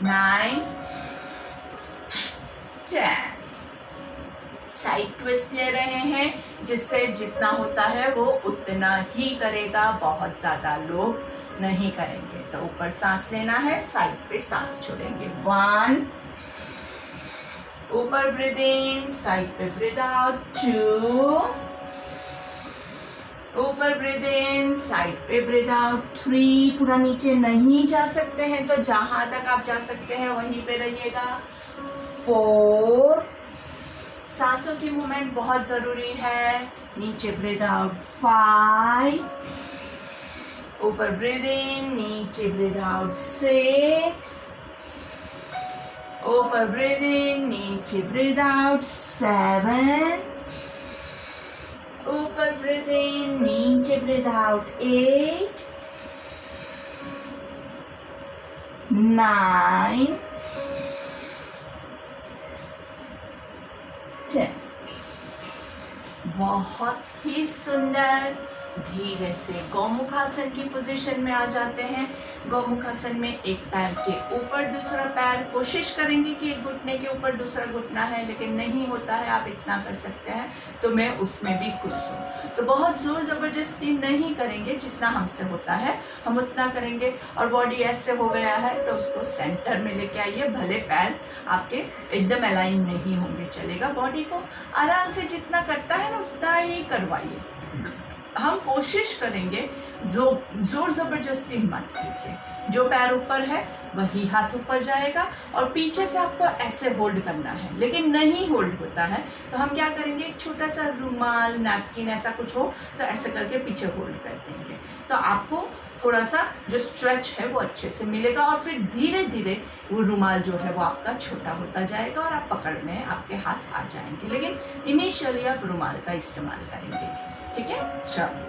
9 10। Side twist ले रहे हैं, जिससे जितना होता है वो उतना ही करेगा, बहुत ज़्यादा लोग नहीं करेंगे। तो ऊपर सांस लेना है, साइड पे सांस छोड़ेंगे। 1, ऊपर ब्रीद इन, साइड पे ब्रीद आउट, 2, ऊपर ब्रीद इन, साइड पे ब्रीद आउट, 3। पूरा नीचे नहीं जा सकते हैं तो जहां तक आप जा सकते हैं वहीं पे रहिएगा। 4, सांसों की मूवमेंट बहुत जरूरी है। नीचे ब्रीद आउट, 5, ऊपर ब्रीद इन, नीचे ब्रीद आउट, 6, ऊपर ब्रीद इन, नीचे ब्रीद आउट, 7, ऊपर ब्रीद इन, नीचे ब्रीद आउट, 8 9 10। बहुत ही सुंदर। धीरे से गौमुखासन की पोजीशन में आ जाते हैं। गौमुखासन में एक पैर के ऊपर दूसरा पैर, कोशिश करेंगे कि एक घुटने के ऊपर दूसरा घुटना है, लेकिन नहीं होता है, आप इतना कर सकते हैं तो मैं उसमें भी खुश हूँ। तो बहुत ज़ोर ज़बरदस्ती नहीं करेंगे, जितना हमसे होता है हम उतना करेंगे। और बॉडी ऐसे हो गया है तो उसको सेंटर में लेके आइए, भले पैर आपके एकदम अलाइन नहीं होंगे चलेगा, बॉडी को आराम से जितना करता है ना उतना ही करवाइए। हम कोशिश करेंगे जोर ज़बरदस्ती मत कीजिए। जो पैर ऊपर है वही हाथ ऊपर जाएगा और पीछे से आपको ऐसे होल्ड करना है, लेकिन नहीं होल्ड होता है तो हम क्या करेंगे, एक छोटा सा रुमाल, नैपकिन ऐसा कुछ हो तो ऐसे करके पीछे होल्ड कर देंगे, तो आपको थोड़ा सा जो स्ट्रेच है वो अच्छे से मिलेगा। और फिर धीरे धीरे वो रुमाल जो है वो आपका छोटा होता जाएगा और आप पकड़ने आपके हाथ आ जाएंगे, लेकिन इनिशियली आप रुमाल का इस्तेमाल करेंगे। ठीक है, चलो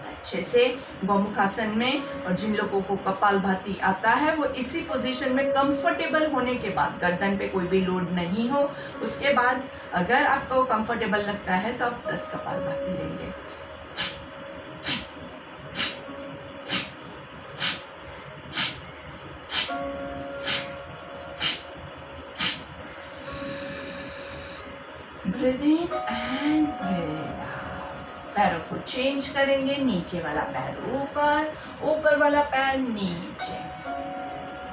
अच्छे से गौमुखासन में। और जिन लोगों को कपालभाति आता है वो इसी पोजीशन में कंफर्टेबल होने के बाद, गर्दन पे कोई भी लोड नहीं हो, उसके बाद अगर आपको कंफर्टेबल लगता है तो आप 10 कपालभाति लेंगे। Breathe in and breathe out. पैरों को चेंज करेंगे, नीचे वाला पैर ऊपर, ऊपर वाला पैर नीचे।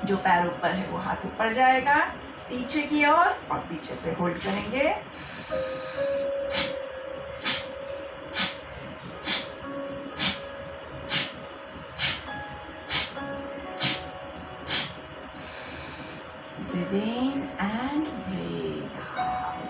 जो पैर ऊपर है वो हाथ ऊपर जाएगा पीछे की ओर और पीछे से होल्ड करेंगे। Breathe in and breathe out.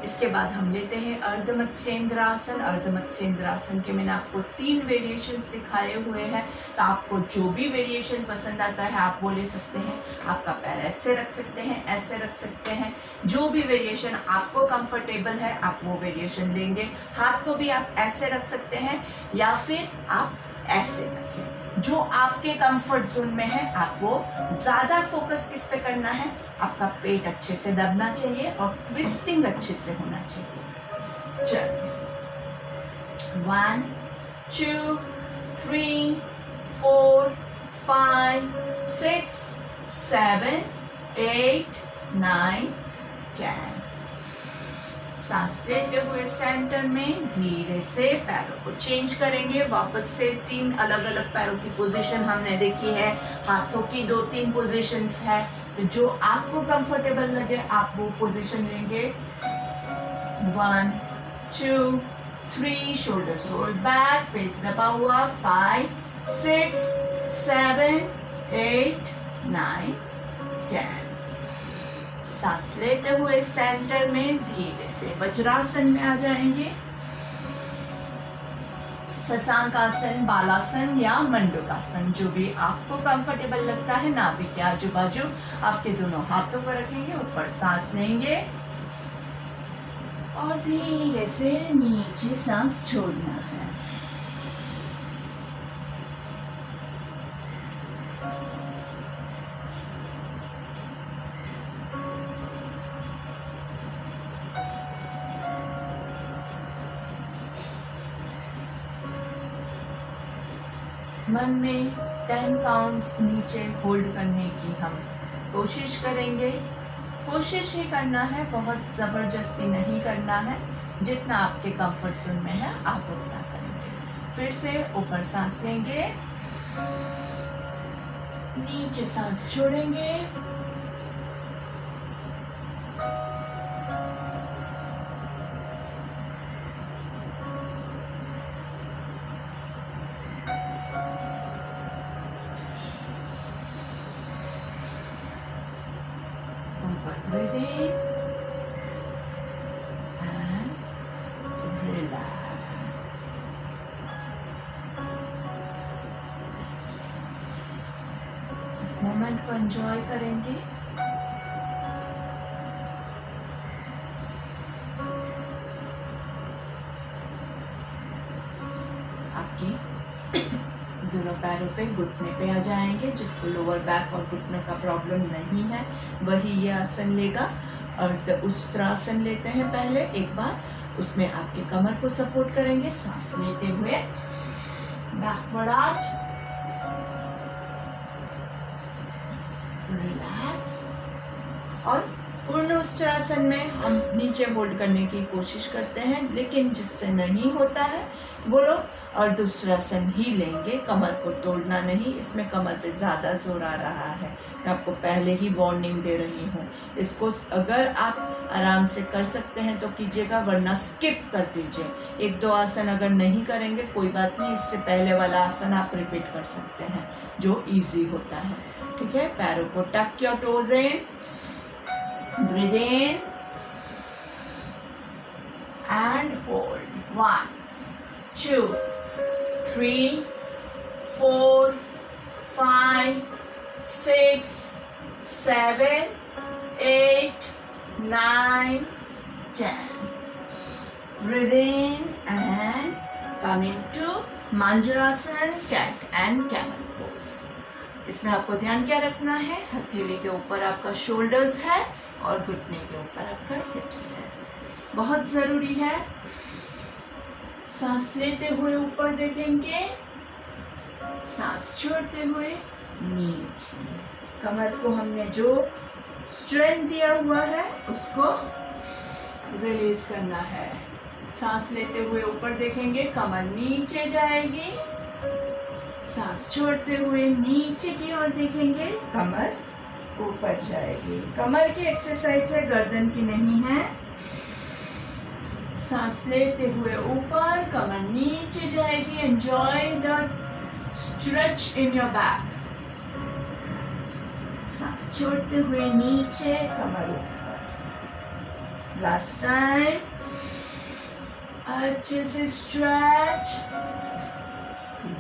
इसके बाद हम लेते हैं अर्धमत्स्येंद्रासन। अर्धमत्स्येंद्रासन के मैंने आपको 3 वेरिएशंस दिखाए हुए हैं, तो आपको जो भी वेरिएशन पसंद आता है आप वो ले सकते हैं। आपका पैर ऐसे रख सकते हैं, ऐसे रख सकते हैं, जो भी वेरिएशन आपको कंफर्टेबल है आप वो वेरिएशन लेंगे। हाथ को भी आप ऐसे रख सकते हैं या फिर आप ऐसे रखें, जो आपके कंफर्ट जोन में है आप वो। ज़्यादा फोकस किस पे करना है, आपका पेट अच्छे से दबना चाहिए और ट्विस्टिंग अच्छे से होना चाहिए। चलिए 1 2 3 4 5 6 7 8 9 10। सांस लेते हुए सेंटर में धीरे से पैरों को चेंज करेंगे। वापस से 3 अलग अलग पैरों की पोजीशन हमने देखी है, हाथों की 2-3 पोजीशंस है, तो जो आपको कंफर्टेबल लगे आप वो पोजीशन लेंगे। 1 2 3, शोल्डर्स रोल बैक, पेट दबा हुआ। 5 6 7 8 9 10। सांस लेते हुए सेंटर में धीरे से वज्रासन में आ जाएंगे। शशांकासन, बालासन या मंडूकासन, जो भी आपको कंफर्टेबल लगता है। नाभि के आजू बाजू आपके दोनों हाथों पर रखेंगे, ऊपर सांस लेंगे और धीरे से नीचे सांस छोड़ना है। मन में 10 काउंट्स नीचे होल्ड करने की हम कोशिश करेंगे। कोशिश ही करना है, बहुत ज़बरदस्ती नहीं करना है। जितना आपके कंफर्ट जोन में है आप उतना करेंगे। फिर से ऊपर सांस लेंगे, नीचे सांस छोड़ेंगे। Breathe in and relax. इस मोमेंट को एंजॉय करेंगे। आपकी दोनों पैरों पे घुटने पे आ जाएंगे। जिसको लोअर बैक और घुटनों का प्रॉब्लम नहीं है वही ये आसन लेगा। और उत्तरासन लेते हैं पहले एक बार। उसमें आपके कमर को सपोर्ट करेंगे। सांस लेते हुए बैकवर्ड आउट, रिलैक्स। और पूर्ण उत्तरासन में हम नीचे होल्ड करने की कोशिश करते हैं, लेकिन जिससे नहीं होता है वो लोग अर्धउत्तरासन ही लेंगे। कमर को तोड़ना नहीं, इसमें कमर पे ज़्यादा जोर आ रहा है। मैं आपको पहले ही वार्निंग दे रही हूँ। इसको अगर आप आराम से कर सकते हैं तो कीजिएगा, वरना स्किप कर दीजिए। 1-2 आसन अगर नहीं करेंगे कोई बात नहीं, इससे पहले वाला आसन आप रिपीट कर सकते हैं जो ईजी होता है। ठीक है, पैरों को टक your toes in, breathe in and hold. 1 2 3 4 5 6 7 8 9 10. Breathe in and come into Manjarasan, cat and camel pose. इसमें आपको ध्यान क्या रखना है, हथेली के ऊपर आपका शोल्डर्स है और घुटने के ऊपर आपका हिप्स है, बहुत ज़रूरी है। सांस लेते हुए ऊपर देखेंगे, सांस छोड़ते हुए नीचे। कमर को हमने जो स्ट्रेंथ दिया हुआ है उसको रिलीज करना है। सांस लेते हुए ऊपर देखेंगे, कमर नीचे जाएगी। सांस छोड़ते हुए नीचे की ओर देखेंगे, कमर ऊपर जाएगी। कमर की एक्सरसाइज है, गर्दन की नहीं है। सांस लेते हुए ऊपर, कमर नीचे जाएगी। Enjoy the stretch in your back. सांस छोड़ते हुए नीचे, कमर ऊपर। Last time. अच्छे से स्ट्रेच,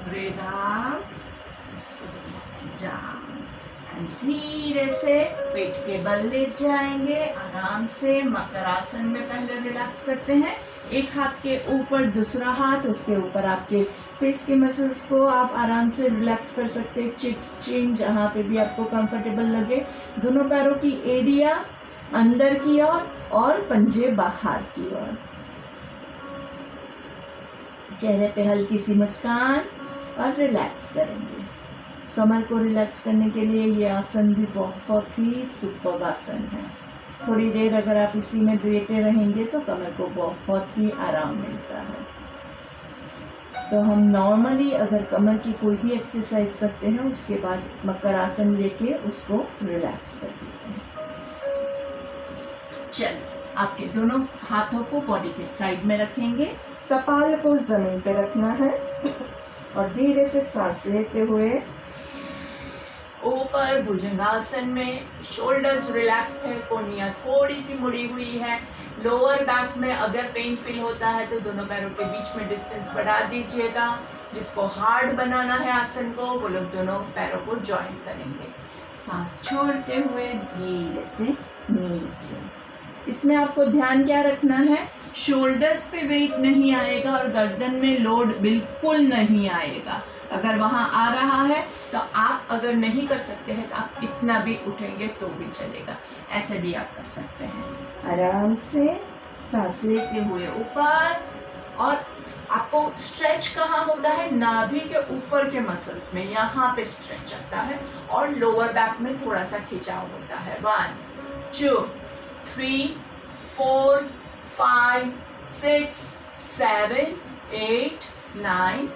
ब्रीथ आउट, डाउन। धीरे से पेट के बल लेट जाएंगे, आराम से। मकरासन में पहले रिलैक्स करते हैं, एक हाथ के ऊपर दूसरा हाथ, उसके ऊपर आपके फेस के मसल्स को आप आराम से रिलैक्स कर सकते हैं। चिक्स, चिन, जहाँ पे भी आपको कंफर्टेबल लगे। दोनों पैरों की एड़ियाँ अंदर की ओर और पंजे बाहर की ओर। चेहरे पे हल्की सी मुस्कान और रिलैक्स करेंगे। कमर को रिलैक्स करने के लिए ये आसन भी बहुत ही सुपर आसन है। थोड़ी देर अगर आप इसी में लेटे रहेंगे तो कमर को बहुत ही आराम मिलता है। तो हम नॉर्मली अगर कमर की कोई भी एक्सरसाइज करते हैं उसके बाद मकर आसन लेके उसको रिलैक्स कर देते हैं। चलिए, आपके दोनों हाथों को बॉडी के साइड में रखेंगे, कपाल को जमीन पे रखना है और धीरे से सांस लेते हुए ऊपर भुजंगासन में। शोल्डर्स रिलैक्स है, कोहनियाँ थोड़ी सी मुड़ी हुई है। लोअर बैक में अगर पेन फील होता है तो दोनों पैरों के बीच में डिस्टेंस बढ़ा दीजिएगा। जिसको हार्ड बनाना है आसन को, वो लोग दोनों पैरों को जॉइन करेंगे। सांस छोड़ते हुए धीरे से नीचे। इसमें आपको ध्यान क्या रखना है, शोल्डर्स पे वेट नहीं आएगा और गर्दन में लोड बिल्कुल नहीं आएगा। अगर वहाँ आ रहा है तो आप अगर नहीं कर सकते हैं तो आप कितना भी उठेंगे तो भी चलेगा, ऐसे भी आप कर सकते हैं। आराम से सांस लेते हुए ऊपर, और आपको स्ट्रेच कहाँ होता है, नाभि के ऊपर के मसल्स में, यहाँ पे स्ट्रेच आता है और लोअर बैक में थोड़ा सा खिंचाव होता है। 1 2 3 4 5 6 7 8 9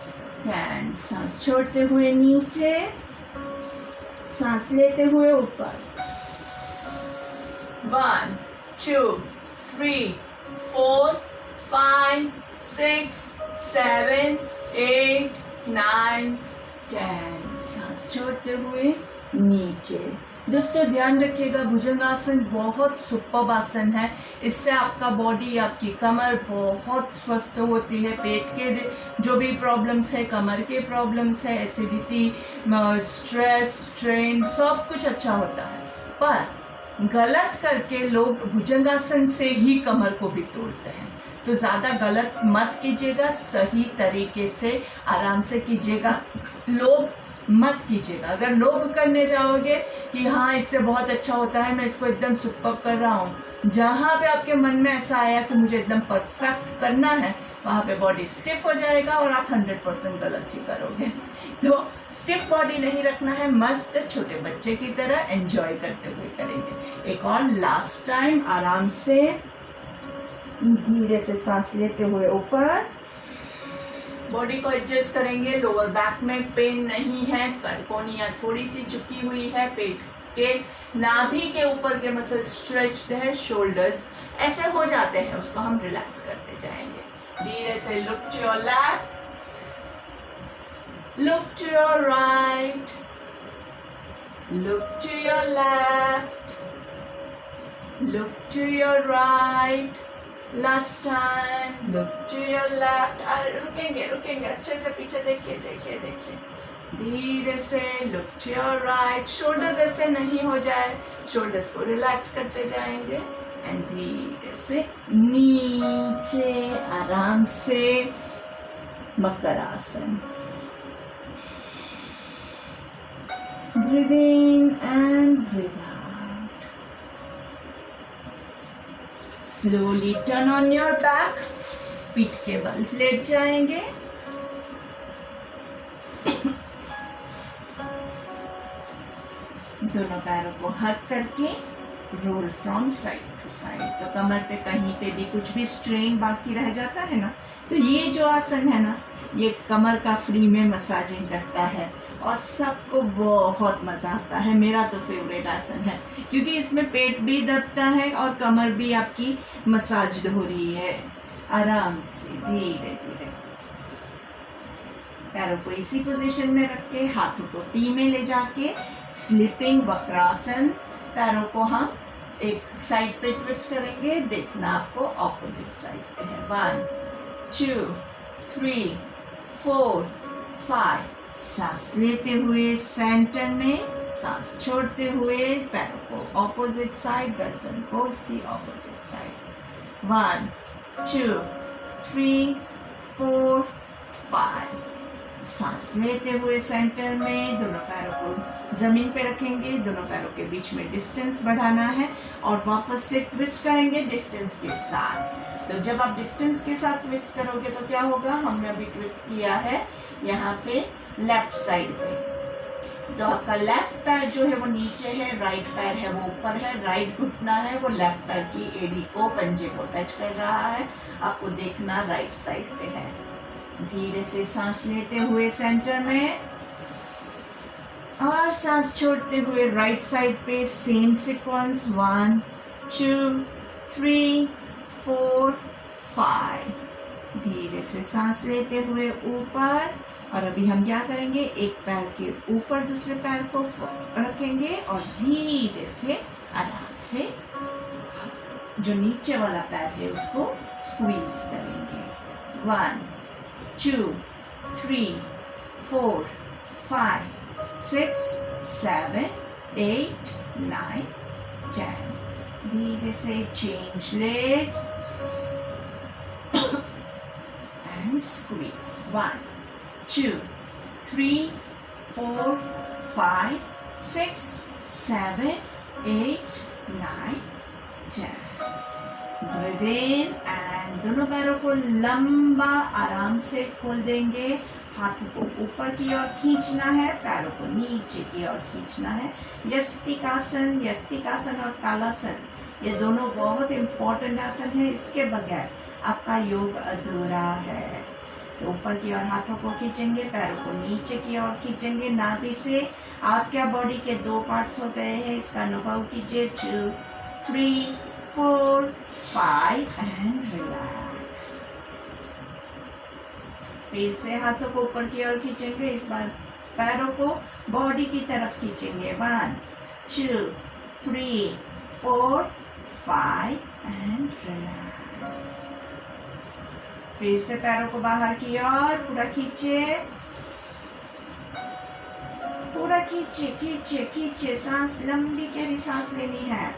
10। सांस छोड़ते हुए नीचे, सांस लेते हुए ऊपर। 1 2 3 4 5 6 7 8 9 10। सांस छोड़ते हुए नीचे। दोस्तों ध्यान रखिएगा, भुजंगासन बहुत सुपर्ब आसन है। इससे आपका बॉडी, आपकी कमर बहुत स्वस्थ होती है। पेट के जो भी प्रॉब्लम्स है, कमर के प्रॉब्लम्स है, एसिडिटी, स्ट्रेस, स्ट्रेन, सब कुछ अच्छा होता है। पर गलत करके लोग भुजंगासन से ही कमर को भी तोड़ते हैं, तो ज़्यादा गलत मत कीजिएगा, सही तरीके से आराम से कीजिएगा। लोग मत कीजिएगा। अगर लोभ करने जाओगे कि हाँ इससे बहुत अच्छा होता है, मैं इसको एकदम सुपर कर रहा हूँ, जहाँ पे आपके मन में ऐसा आया कि मुझे एकदम परफेक्ट करना है, वहाँ पे बॉडी स्टिफ हो जाएगा और आप 100% गलत ही करोगे। तो स्टिफ बॉडी नहीं रखना है, मस्त छोटे बच्चे की तरह एंजॉय करते हुए करेंगे। एक और लास्ट टाइम आराम से धीरे से सांस लेते हुए ऊपर, बॉडी को एडजस्ट करेंगे। लोअर बैक में पेन नहीं है, कोहनियाँ थोड़ी सी झुकी हुई है, पेट के नाभि के ऊपर के मसल स्ट्रेच्ड है, शोल्डर्स ऐसे हो जाते हैं, उसको हम रिलैक्स करते जाएंगे। धीरे से look to your left, look to your right, look to your left, look to your right. Last time, look to your left. रुकेंगे रुकेंगे, अच्छे से पीछे देखिए देखिए देखिए। धीरे से look to your right, shoulders ऐसे नहीं हो जाए, शोल्डर्स को रिलैक्स करते जाएंगे। एंड धीरे से नीचे आराम से makar asana. Breathe in and breathe out. Slowly turn on your back, पीठ के बल लेट जाएंगे। दोनों पैरों को हक करके roll from side to side. तो कमर पे कहीं पे भी कुछ भी स्ट्रेन बाकी रह जाता है ना, तो ये जो आसन है ना, ये कमर का फ्री में मसाजिंग करता है और सबको बहुत मज़ा आता है। मेरा तो फेवरेट आसन है, क्योंकि इसमें पेट भी दबता है और कमर भी आपकी मसाज हो रही है। आराम से धीरे धीरे पैरों को इसी पोजीशन में रख के हाथों को टी में ले जाके स्लिपिंग वक्रासन, पैरों को हम एक साइड पे ट्विस्ट करेंगे। देखना आपको ऑपोजिट साइड पे है। 1 2 3 4 5। सांस लेते हुए सेंटर में, सांस छोड़ते हुए पैरों को ऑपोजिट साइड, गर्दन को इसकी ऑपोजिट साइड। 1 2 3 4 5। सांस लेते हुए सेंटर में दोनों पैरों को जमीन पे रखेंगे, दोनों पैरों के बीच में डिस्टेंस बढ़ाना है और वापस से ट्विस्ट करेंगे डिस्टेंस के साथ। तो जब आप डिस्टेंस के साथ ट्विस्ट करोगे तो क्या होगा, हमने अभी ट्विस्ट किया है यहाँ पे लेफ्ट साइड पे, तो आपका लेफ्ट पैर जो है वो नीचे है, राइट पैर है वो ऊपर है, राइट घुटना है वो लेफ्ट पैर की एड़ी को, पंजे को टच कर रहा है। आपको देखना राइट साइड पे है। धीरे से सांस लेते हुए सेंटर में और सांस छोड़ते हुए राइट साइड पे सेम सीक्वेंस। 1 2 3 4 5। धीरे से सांस लेते हुए ऊपर, और अभी हम क्या करेंगे, एक पैर के ऊपर दूसरे पैर को रखेंगे और धीरे से आराम से जो नीचे वाला पैर है उसको स्क्वीज करेंगे। 1 2 3 4 5 6 7 8 9 10। धीरे से change legs and squeeze. 1 2 3 4 5 6 7 8 9 10। Breathe in and दोनों पैरों को लंबा आराम से खोल देंगे। हाथों को ऊपर की ओर खींचना है, पैरों को नीचे की ओर खींचना है। यस्तिकासन और तालासन, ये दोनों बहुत इम्पोर्टेंट आसन है। इसके बगैर आपका योग अधूरा है। तो ऊपर की ओर हाथों को खींचेंगे, पैरों को नीचे की ओर खींचेंगे। नाभि से आपके बॉडी के 2 पार्ट्स हो गए हैं, इसका अनुभव कीजिए। 2 3 4 5 एंड रिलैक्स। फिर से हाथों को ऊपर की ओर खींचेंगे, इस बार पैरों को बॉडी की तरफ खींचेंगे। 1 2 3 4 5 एंड रिलैक्स। फिर से पैरों को बाहर की ओर पूरा खींचिए, पूरा खींचिए खींचिए खींचिए। सांस लंबी गहरी सांस लेनी है।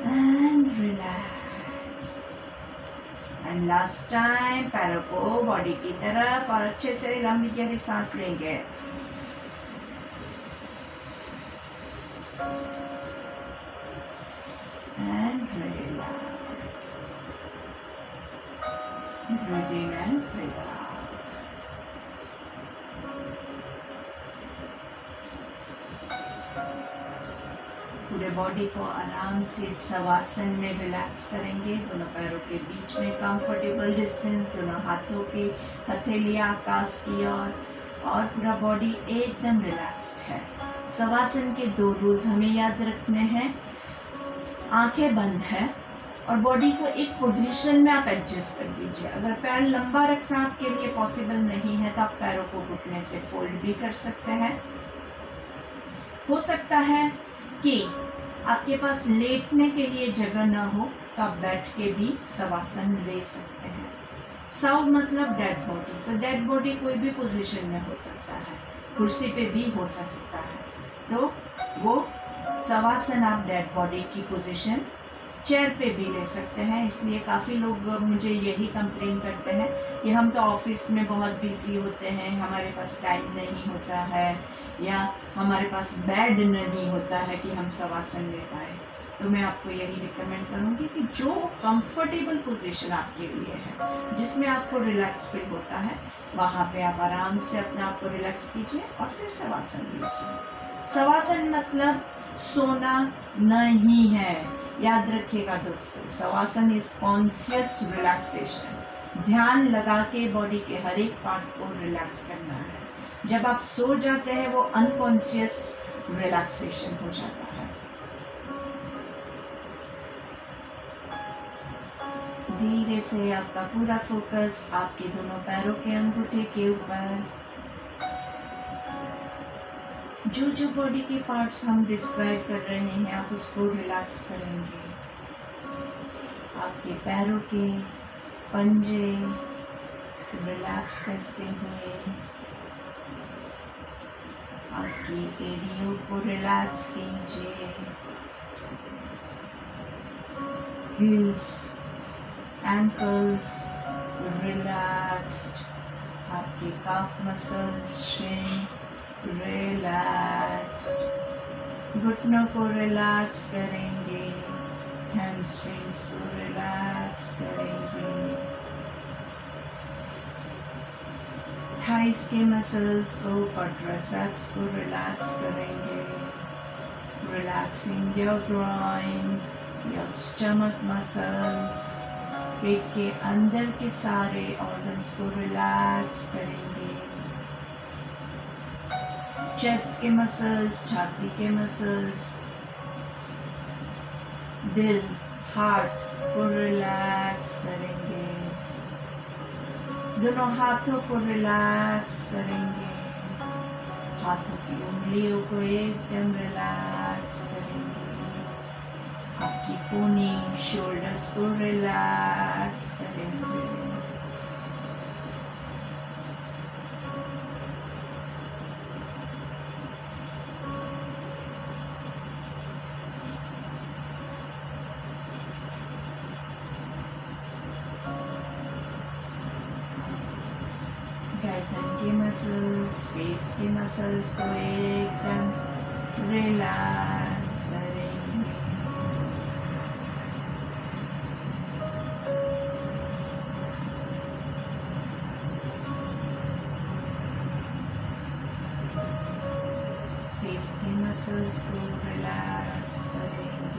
And relax. And last time पैरों को बॉडी की तरफ और अच्छे से लंबी गहरी सांस लेंगे। And relax. Breathe in and breathe out. पूरे बॉडी को आराम से शवासन में रिलैक्स करेंगे। दोनों पैरों के बीच में कंफर्टेबल डिस्टेंस, दोनों हाथों की हथेलियां आकाश की ओर और पूरा बॉडी एकदम रिलैक्स्ड है। शवासन के 2 रूल्स हमें याद रखने हैं। आंखें बंद है और बॉडी को एक पोजीशन में आप एडजस्ट कर दीजिए। अगर पैर लंबा रखना आपके लिए पॉसिबल नहीं है तो आप पैरों को घुटने से फोल्ड भी कर सकते हैं। हो सकता है कि आपके पास लेटने के लिए जगह ना हो तो आप बैठ के भी शवासन ले सकते हैं। शव मतलब डेड बॉडी, तो डेड बॉडी कोई भी पोजीशन में हो सकता है, कुर्सी पे भी हो सकता है, तो वो शवासन आप डेड बॉडी की पोजीशन चेयर पे भी ले सकते हैं। इसलिए काफ़ी लोग मुझे यही कंप्लेन करते हैं कि हम तो ऑफिस में बहुत बिजी होते हैं, हमारे पास टाइम नहीं होता है या हमारे पास बेड नहीं होता है कि हम शवासन ले पाए। तो मैं आपको यही रिकमेंड करूँगी कि जो कंफर्टेबल पोजीशन आपके लिए है, जिसमें आपको रिलैक्स फील होता है, वहाँ पे आप आराम से अपने आप को रिलैक्स कीजिए और फिर शवासन लीजिए। शवासन मतलब सोना नहीं है, याद रखिएगा दोस्तों। शवासन इज कॉन्शियस रिलैक्सेशन, ध्यान लगा के बॉडी के हर एक पार्ट को रिलैक्स करना है। जब आप सो जाते हैं वो अनकॉन्शियस रिलैक्सेशन हो जाता है। धीरे से आपका पूरा फोकस आपके दोनों पैरों के अंगूठे के ऊपर। जो जो बॉडी के पार्ट्स हम डिस्क्राइब कर रहे हैं आप उसको रिलैक्स करेंगे। आपके पैरों के पंजे रिलैक्स करते हुए आपकी एड़ियों को रिलैक्स कीजिए। हिल्स, एंकल्स रिलैक्स्ड, आपके काफ मसल्स, शिन रिलैक्स्ड, घुटनों को रिलैक्स करेंगे, हैमस्ट्रिंग्स को रिलैक्स करेंगे, थाइस के मसल्स को, क्वाड्रिसेप्स को रिलैक्स करेंगे, relaxing your groin, your stomach muscles, पेट के अंदर के सारे ऑर्गन्स को रिलैक्स करेंगे, चेस्ट के मसल्स, छाती के मसल्स, दिल, हार्ट को रिलैक्स करेंगे, दोनों हाथों को रिलैक्स करेंगे, हाथों की उंगलियों को एकदम रिलैक्स करेंगे, आपकी कोनी, शोल्डर्स को रिलैक्स करेंगे, गर्दन के मसल्स, फेस के मसल्स को एकदम रिलैक्स करेंगे, फेस के मसल्स को रिलैक्स करेंगे,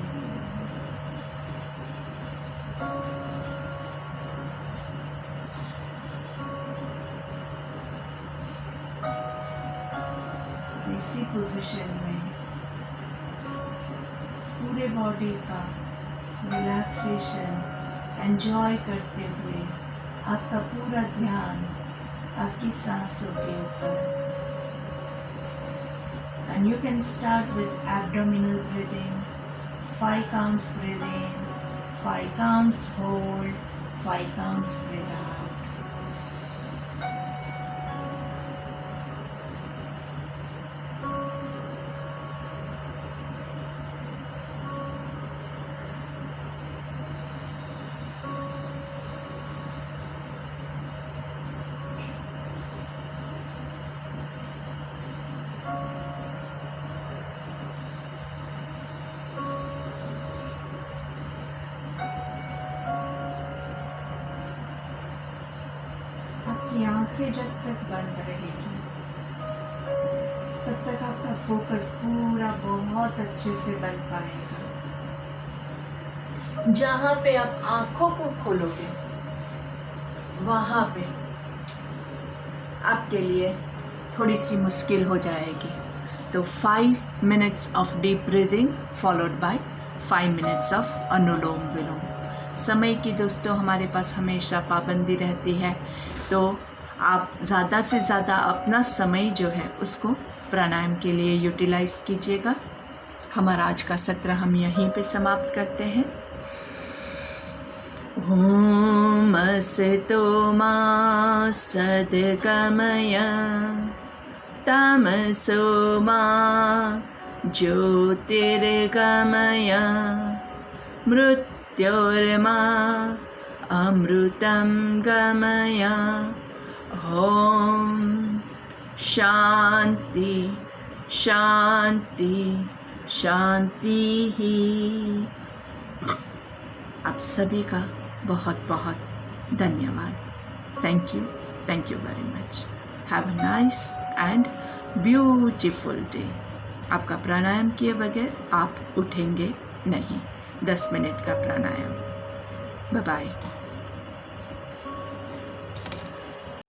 इसी पोजीशन में पूरे बॉडी का रिलैक्सेशन एंजॉय करते हुए आपका पूरा ध्यान आपकी सांसों के ऊपर। And you can start with abdominal breathing, 5 counts breathe in, 5 counts hold, 5 counts breathe out. आपकी आंखें जब तक बंद रहेगी तब तक आपका फोकस पूरा बहुत अच्छे से बन पाएगा। जहाँ पे आप आंखों को खोलोगे वहाँ पे आपके लिए थोड़ी सी मुश्किल हो जाएगी। तो 5 minutes of deep breathing followed by 5 minutes of anulom vilom. समय की दोस्तों हमारे पास हमेशा पाबंदी रहती है, तो आप ज़्यादा से ज़्यादा अपना समय जो है उसको प्राणायाम के लिए यूटिलाइज़ कीजिएगा। हमारा आज का सत्र हम यहीं पे समाप्त करते हैं। ॐ असतो मा सद्गमय तमसो मा ज्योतिर्गमय मृत्योर्मा अमृतं गमय। ॐ शान्ति शान्ति शान्तिः। आप सभी का बहुत बहुत धन्यवाद। Thank you very much. Have a nice and beautiful day. आपका प्राणायाम किए बगैर आप उठेंगे नहीं। 10 मिनट का प्राणायाम। Bye bye.